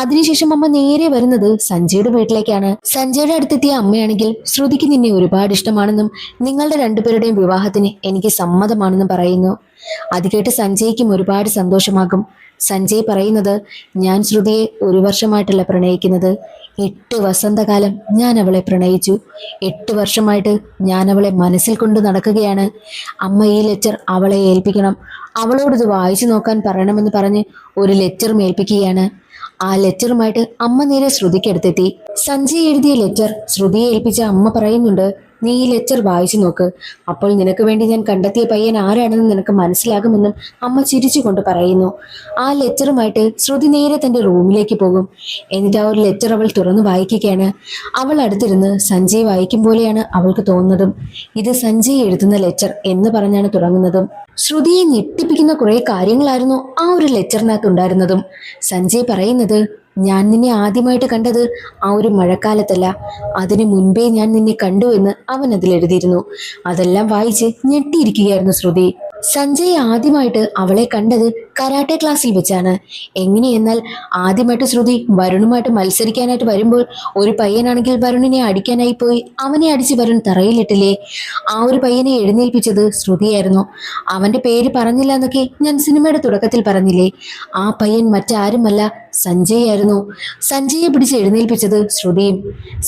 അതിനുശേഷം അമ്മ നേരെ വരുന്നത് സഞ്ജയുടെ വീട്ടിലേക്കാണ്. സഞ്ജയുടെ അടുത്തെത്തിയ അമ്മയാണെങ്കിൽ ശ്രുതിക്ക് നിന്നെ ഒരുപാട് ഇഷ്ടമാണെന്നും നിങ്ങളുടെ രണ്ടുപേരുടെയും വിവാഹത്തിന് എനിക്ക് സമ്മതമാണെന്നും പറയുന്നു. അത് കേട്ട് സഞ്ജയ്ക്കും ഒരുപാട് സന്തോഷമാകും. സഞ്ജയ് പറയുന്നത്, ഞാൻ ശ്രുതിയെ 1 വർഷമായിട്ടല്ല പ്രണയിക്കുന്നത്, 8 വസന്തകാലം ഞാൻ അവളെ പ്രണയിച്ചു. 8 വർഷമായിട്ട് ഞാൻ അവളെ മനസ്സിൽ കൊണ്ട് നടക്കുകയാണ്. അമ്മ ഈ ലെറ്റർ അവളെ ഏൽപ്പിക്കണം. അവളോടിത് വായിച്ചു നോക്കാൻ പറയണമെന്ന് പറഞ്ഞ് ഒരു ലെറ്റർ ഏൽപ്പിക്കുകയാണ്. ആ ലെറ്ററുമായിട്ട് അമ്മ നേരെ ശ്രുതിക്കടുത്തെത്തി. സഞ്ജയ് എഴുതിയ ലെറ്റർ ശ്രുതിയെ ഏൽപ്പിച്ച അമ്മ പറയുന്നുണ്ട്, നീ ഈ ലെറ്റർ വായിച്ചു നോക്ക്. അപ്പോൾ നിനക്ക് വേണ്ടി ഞാൻ കണ്ടെത്തിയ പയ്യൻ ആരാണെന്ന് നിനക്ക് മനസ്സിലാകുമെന്നും അമ്മ ചിരിച്ചുകൊണ്ട് പറയുന്നു. ആ ലെറ്ററുമായിട്ട് ശ്രുതി നേരെ തന്റെ റൂമിലേക്ക് പോകും. എന്നിട്ട് ആ ഒരു ലെറ്റർ അവൾ തുറന്നു വായിക്കുകയാണ്. അവൾ അടുത്തിരുന്ന് സഞ്ജയ് വായിക്കും പോലെയാണ് അവൾക്ക് തോന്നുന്നതും. ഇത് സഞ്ജയ് എഴുതുന്ന ലെറ്റർ എന്ന് പറഞ്ഞാണ് തുടങ്ങുന്നതും. ശ്രുതിയെ ഞെട്ടിപ്പിക്കുന്ന കുറെ കാര്യങ്ങളായിരുന്നു ആ ഒരു ലെറ്ററിനകത്ത് ഉണ്ടായിരുന്നതും. സഞ്ജയ് പറയുന്നത്, ഞാൻ നിന്നെ ആദ്യമായിട്ട് കണ്ടത് ആ ഒരു മഴക്കാലത്തല്ല, അതിനു മുൻപേ ഞാൻ നിന്നെ കണ്ടു എന്ന് അവൻ അതിൽ എഴുതിയിരുന്നു. അതെല്ലാം വായിച്ച് ഞെട്ടിയിരിക്കുകയായിരുന്നു ശ്രുതി. സഞ്ജയ് ആദ്യമായിട്ട് അവളെ കണ്ടത് കരാട്ടെ ക്ലാസ്സിൽ വെച്ചാണ്. എങ്ങനെയെന്നാൽ ആദ്യമായിട്ട് ശ്രുതി വരുണുമായിട്ട് മത്സരിക്കാനായിട്ട് വരുമ്പോൾ ഒരു പയ്യനാണെങ്കിൽ വരുണിനെ അടിക്കാനായി പോയി അവനെ അടിച്ച് വരുൺ തറയിലിട്ടില്ലേ, ആ ഒരു പയ്യനെ എഴുന്നേൽപ്പിച്ചത് ശ്രുതിയായിരുന്നു. അവന്റെ പേര് പറഞ്ഞില്ല എന്നൊക്കെ ഞാൻ സിനിമയുടെ തുടക്കത്തിൽ പറഞ്ഞില്ലേ, ആ പയ്യൻ മറ്റാരുമല്ല സഞ്ജയ് ആയിരുന്നു. സഞ്ജയെ പിടിച്ച് എഴുന്നേൽപ്പിച്ചത് ശ്രുതിയും.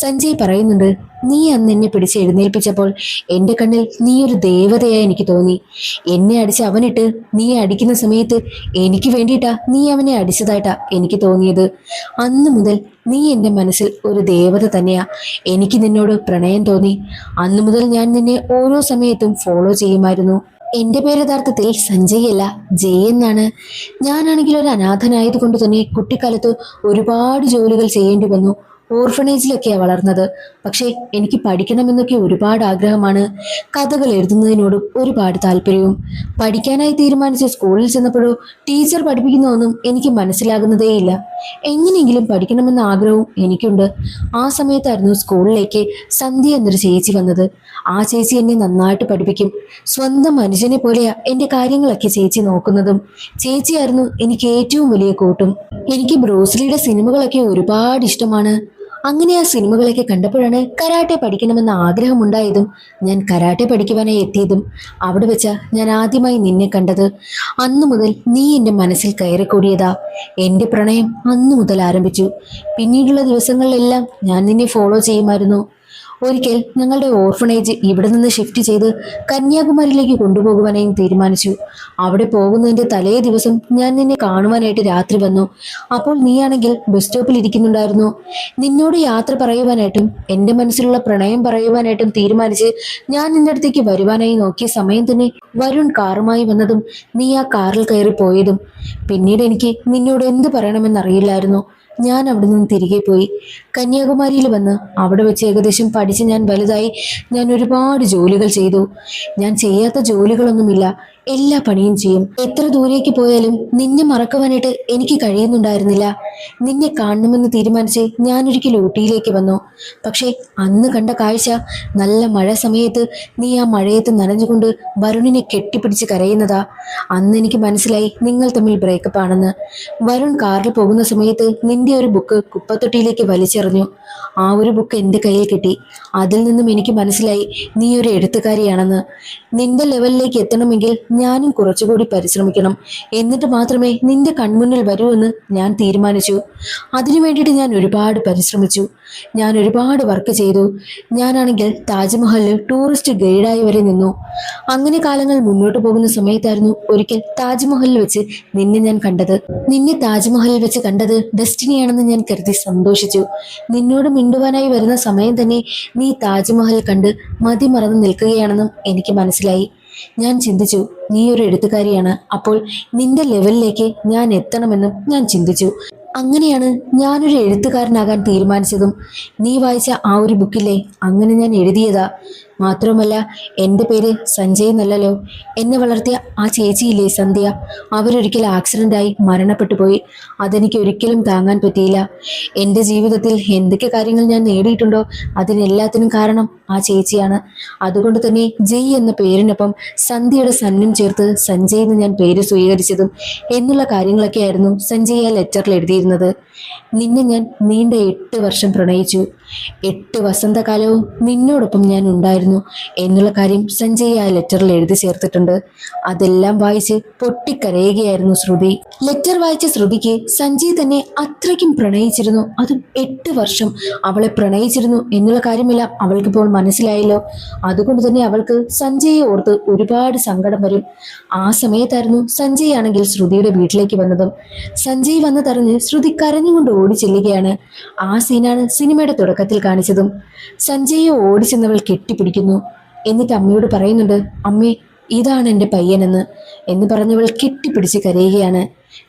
സഞ്ജയ് പറയുന്നുണ്ട്, നീ അന്ന് എന്നെ പിടിച്ച് എഴുന്നേൽപ്പിച്ചപ്പോൾ എൻ്റെ കണ്ണിൽ നീ ഒരു ദേവതയായി എനിക്ക് തോന്നി. എന്നെ അടിച്ച് അവനിട്ട് നീ അടിക്കുന്ന സമയത്ത് എനിക്ക് വേണ്ടിയിട്ടാ നീ അവനെ അടിച്ചതായിട്ടാ എനിക്ക് തോന്നിയത്. അന്ന് മുതൽ നീ എൻ്റെ മനസ്സിൽ ഒരു ദേവത തന്നെയാ. എനിക്ക് നിന്നോട് പ്രണയം തോന്നി. അന്നു മുതൽ ഞാൻ നിന്നെ ഓരോ സമയത്തും ഫോളോ ചെയ്യുമായിരുന്നു. എൻ്റെ പേര് യഥാർത്ഥത്തിൽ സഞ്ജയ് അല്ല, ജയ് എന്നാണ്. ഞാനാണെങ്കിൽ ഒരു അനാഥനായതുകൊണ്ട് തന്നെ കുട്ടിക്കാലത്ത് ഒരുപാട് ജോലികൾ ചെയ്യേണ്ടി വന്നു. ഓർഫനേജിലൊക്കെയാണ് വളർന്നത്. പക്ഷേ എനിക്ക് പഠിക്കണമെന്നൊക്കെ ഒരുപാട് ആഗ്രഹമാണ്. കഥകൾ എഴുതുന്നതിനോടും ഒരുപാട് താല്പര്യവും. പഠിക്കാനായി തീരുമാനിച്ച സ്കൂളിൽ ചെന്നപ്പോഴോ ടീച്ചർ പഠിപ്പിക്കുന്നതൊന്നും എനിക്ക് മനസ്സിലാകുന്നതേയില്ല. എങ്ങനെയെങ്കിലും പഠിക്കണമെന്ന ആഗ്രഹവും എനിക്കുണ്ട്. ആ സമയത്തായിരുന്നു സ്കൂളിലേക്ക് സന്ധ്യ എന്നൊരു ചേച്ചി വന്നത്. ആ ചേച്ചി എന്നെ നന്നായിട്ട് പഠിപ്പിക്കും. സ്വന്തം മനുഷ്യനെ പോലെയാ എൻ്റെ കാര്യങ്ങളൊക്കെ ചേച്ചി നോക്കുന്നതും. ചേച്ചിയായിരുന്നു എനിക്ക് ഏറ്റവും വലിയ കൂട്ടും. എനിക്ക് ബ്രൂസ്ലിയുടെ സിനിമകളൊക്കെ ഒരുപാട് ഇഷ്ടമാണ്. അങ്ങനെ ആ സിനിമകളൊക്കെ കണ്ടപ്പോഴാണ് കരാട്ടെ പഠിക്കണമെന്ന ആഗ്രഹമുണ്ടായതും ഞാൻ കരാട്ടെ പഠിക്കുവാനായി എത്തിയതും. അവിടെ വെച്ച ഞാൻ ആദ്യമായി നിന്നെ കണ്ടത്. അന്നു മുതൽ നീ എൻ്റെ മനസ്സിൽ കയറിക്കൂടിയതാ. എൻ്റെ പ്രണയം അന്നു മുതൽ ആരംഭിച്ചു. പിന്നീടുള്ള ദിവസങ്ങളിലെല്ലാം ഞാൻ നിന്നെ ഫോളോ ചെയ്യുമായിരുന്നു. ഒരിക്കൽ ഞങ്ങളുടെ ഓർഫണേജ് ഇവിടെ നിന്ന് ഷിഫ്റ്റ് ചെയ്ത് കന്യാകുമാരിയിലേക്ക് കൊണ്ടുപോകുവാനായും തീരുമാനിച്ചു. അവിടെ പോകുന്നതിന്റെ തലേ ദിവസം ഞാൻ നിന്നെ കാണുവാനായിട്ട് രാത്രി വന്നു. അപ്പോൾ നീയാണെങ്കിൽ ബസ് സ്റ്റോപ്പിൽ ഇരിക്കുന്നുണ്ടായിരുന്നു. നിന്നോട് യാത്ര പറയുവാനായിട്ടും എൻ്റെ മനസ്സിലുള്ള പ്രണയം പറയുവാനായിട്ടും തീരുമാനിച്ച് ഞാൻ നിന്റെ അടുത്തേക്ക് വരുവാനായി നോക്കിയ സമയം തന്നെ വരുൺ കാറുമായി വന്നതും നീ ആ കാറിൽ കയറി പോയതും. പിന്നീട് എനിക്ക് നിന്നോട് എന്ത് പറയണമെന്നറിയില്ലായിരുന്നു. ഞാൻ അവിടെ നിന്ന് തിരികെ പോയി. കന്യാകുമാരിയിൽ വന്ന് അവിടെ വെച്ച് ഏകദേശം പഠിച്ച് ഞാൻ വലുതായി. ഞാൻ ഒരുപാട് ജോലികൾ ചെയ്തു. ഞാൻ ചെയ്യാത്ത ജോലികളൊന്നുമില്ല. എല്ലാ പണിയും ചെയ്യും. എത്ര ദൂരേക്ക് പോയാലും നിന്നെ മറക്കുവാനായിട്ട് എനിക്ക് കഴിയുന്നുണ്ടായിരുന്നില്ല. നിന്നെ കാണണമെന്ന് തീരുമാനിച്ച് ഞാനൊരിക്കൽ ഊട്ടിയിലേക്ക് വന്നു. പക്ഷേ അന്ന് കണ്ട കാഴ്ച, നല്ല മഴ സമയത്ത് നീ ആ മഴയത്ത് നനഞ്ഞുകൊണ്ട് വരുണിനെ കെട്ടിപ്പിടിച്ച് കരയുന്നതാ. അന്ന് എനിക്ക് മനസ്സിലായി നിങ്ങൾ തമ്മിൽ ബ്രേക്കപ്പ് ആണെന്ന്. വരുൺ കാറിൽ പോകുന്ന സമയത്ത് നിന്റെ ഒരു ബുക്ക് കുപ്പത്തൊട്ടിയിലേക്ക് വലിച്ചെറിഞ്ഞു. ആ ഒരു ബുക്ക് എൻ്റെ കയ്യിൽ കിട്ടി. അതിൽ നിന്നും എനിക്ക് മനസ്സിലായി നീ ഒരു എഴുത്തുകാരിയാണെന്ന്. നിന്റെ ലെവലിലേക്ക് എത്തണമെങ്കിൽ ഞാനും കുറച്ചുകൂടി പരിശ്രമിക്കണം. എന്നിട്ട് മാത്രമേ നിന്റെ കൺമുന്നിൽ വരൂ എന്ന് ഞാൻ തീരുമാനിച്ചു. അതിനു വേണ്ടിയിട്ട് ഞാൻ ഒരുപാട് പരിശ്രമിച്ചു. ഞാൻ ഒരുപാട് വർക്ക് ചെയ്തു. ഞാനാണെങ്കിൽ താജ്മഹലിൽ ടൂറിസ്റ്റ് ഗൈഡായി വരെ നിന്നു. അങ്ങനെ കാലങ്ങൾ മുന്നോട്ട് പോകുന്ന സമയത്തായിരുന്നു ഒരിക്കൽ താജ്മഹലിൽ വെച്ച് നിന്നെ ഞാൻ കണ്ടത്. നിന്നെ താജ്മഹലിൽ വെച്ച് കണ്ടത് ഡെസ്റ്റിനിയാണെന്ന് ഞാൻ കരുതി സന്തോഷിച്ചു. നിന്നോട് മിണ്ടുവാനായി വരുന്ന സമയം തന്നെ നീ താജ്മഹൽ കണ്ട് മതിമറന്ന് നിൽക്കുകയാണെന്നും എനിക്ക് മനസ്സിലായി. ഞാൻ ചിന്തിച്ചു, നീ ഒരു എഴുത്തുകാരിയാണ്. അപ്പോൾ നിന്റെ ലെവലിലേക്ക് ഞാൻ എത്തണമെന്നും ഞാൻ ചിന്തിച്ചു. അങ്ങനെയാണ് ഞാനൊരു എഴുത്തുകാരനാകാൻ തീരുമാനിച്ചതും. നീ വായിച്ച ആ ഒരു ബുക്കില്ലേ, അങ്ങനെ ഞാൻ എഴുതിയതാ. മാത്രമല്ല എൻ്റെ പേര് സഞ്ജയ് എന്നല്ലല്ലോ. എന്നെ വളർത്തിയ ആ ചേച്ചിയില്ലേ സന്ധ്യ, അവരൊരിക്കൽ ആക്സിഡൻ്റായി മരണപ്പെട്ടു പോയി. അതെനിക്ക് ഒരിക്കലും താങ്ങാൻ പറ്റിയില്ല. എൻ്റെ ജീവിതത്തിൽ എന്തൊക്കെ കാര്യങ്ങൾ ഞാൻ നേടിയിട്ടുണ്ടോ അതിനെല്ലാത്തിനും കാരണം ആ ചേച്ചിയാണ്. അതുകൊണ്ട് തന്നെ ജയ് എന്ന പേരിനൊപ്പം സന്ധ്യയുടെ സന്നും ചേർത്ത് സഞ്ജയ് എന്ന് ഞാൻ പേര് സ്വീകരിച്ചതും എന്നുള്ള കാര്യങ്ങളൊക്കെയായിരുന്നു സഞ്ജയ് ആ ലെറ്ററിൽ എഴുതിയിരുന്നത്. നിന്നെ ഞാൻ നീണ്ട 8 വർഷം പ്രണയിച്ചു. 8 വസന്തകാലവും നിന്നോടൊപ്പം ഞാൻ ഉണ്ടായിരുന്നു എന്നുള്ള കാര്യം സഞ്ജയ് ആ ലെറ്ററിൽ എഴുതി ചേർത്തിട്ടുണ്ട്. അതെല്ലാം വായിച്ച് പൊട്ടിക്കരയുകയായിരുന്നു ശ്രുതി. ലെറ്റർ വായിച്ച ശ്രുതിക്ക് സഞ്ജയ് തന്നെ അത്രയ്ക്കും പ്രണയിച്ചിരുന്നു. അതും 8 വർഷം അവളെ പ്രണയിച്ചിരുന്നു എന്നുള്ള കാര്യമെല്ലാം അവൾക്കിപ്പോൾ മനസ്സിലായല്ലോ. അതുകൊണ്ട് തന്നെ അവൾക്ക് സഞ്ജയെ ഓർത്ത് ഒരുപാട് സങ്കടം വരും. ആ സമയത്തായിരുന്നു സഞ്ജയ് ആണെങ്കിൽ ശ്രുതിയുടെ വീട്ടിലേക്ക് വന്നതും. സഞ്ജയ് വന്ന് തറഞ്ഞ് ശ്രുതി കരഞ്ഞുകൊണ്ട് ഓടി ചെല്ലുകയാണ്. ആ സീനാണ് സിനിമയുടെ തുടക്കത്തിൽ കാണിച്ചതും. സഞ്ജയെ ഓടിച്ചെന്നവൾ കെട്ടിപ്പിടിക്കുന്നു. എന്നിട്ട് അമ്മയോട് പറയുന്നുണ്ട്, അമ്മേ ഇതാണ് എൻ്റെ പയ്യനെന്ന് എന്ന് പറഞ്ഞവൾ കെട്ടിപ്പിടിച്ച് കരയുകയാണ്.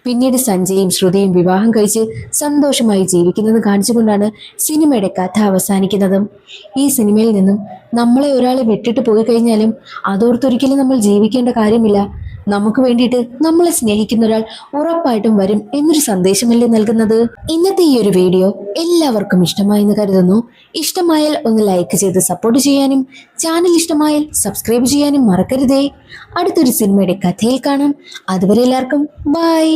പിന്നീട് സഞ്ജയും ശ്രുതിയും വിവാഹം കഴിച്ച് സന്തോഷമായി ജീവിക്കുന്നത് കാണിച്ചുകൊണ്ടാണ് സിനിമയുടെ കഥ അവസാനിക്കുന്നതും. ഈ സിനിമയിൽ നിന്നും നമ്മളെ ഒരാളെ വിട്ടിട്ട് പോയി കഴിഞ്ഞാലും അതോർത്തൊരിക്കലും നമ്മൾ ജീവിക്കേണ്ട കാര്യമില്ല. നമുക്ക് വേണ്ടിയിട്ട് നമ്മളെ സ്നേഹിക്കുന്ന ഒരാൾ ഉറപ്പായിട്ടും വരും എന്നൊരു സന്ദേശമല്ലേ നൽകുന്നത്. ഇന്നത്തെ ഈ ഒരു വീഡിയോ എല്ലാവർക്കും ഇഷ്ടമായെന്ന് കരുതുന്നു. ഇഷ്ടമായാൽ ഒന്ന് ലൈക്ക് ചെയ്ത് സപ്പോർട്ട് ചെയ്യാനും ചാനൽ ഇഷ്ടമായാൽ സബ്സ്ക്രൈബ് ചെയ്യാനും മറക്കരുതേ. അടുത്തൊരു സിനിമയുടെ കഥയിൽ കാണാം. അതുവരെ എല്ലാവർക്കും ബൈ.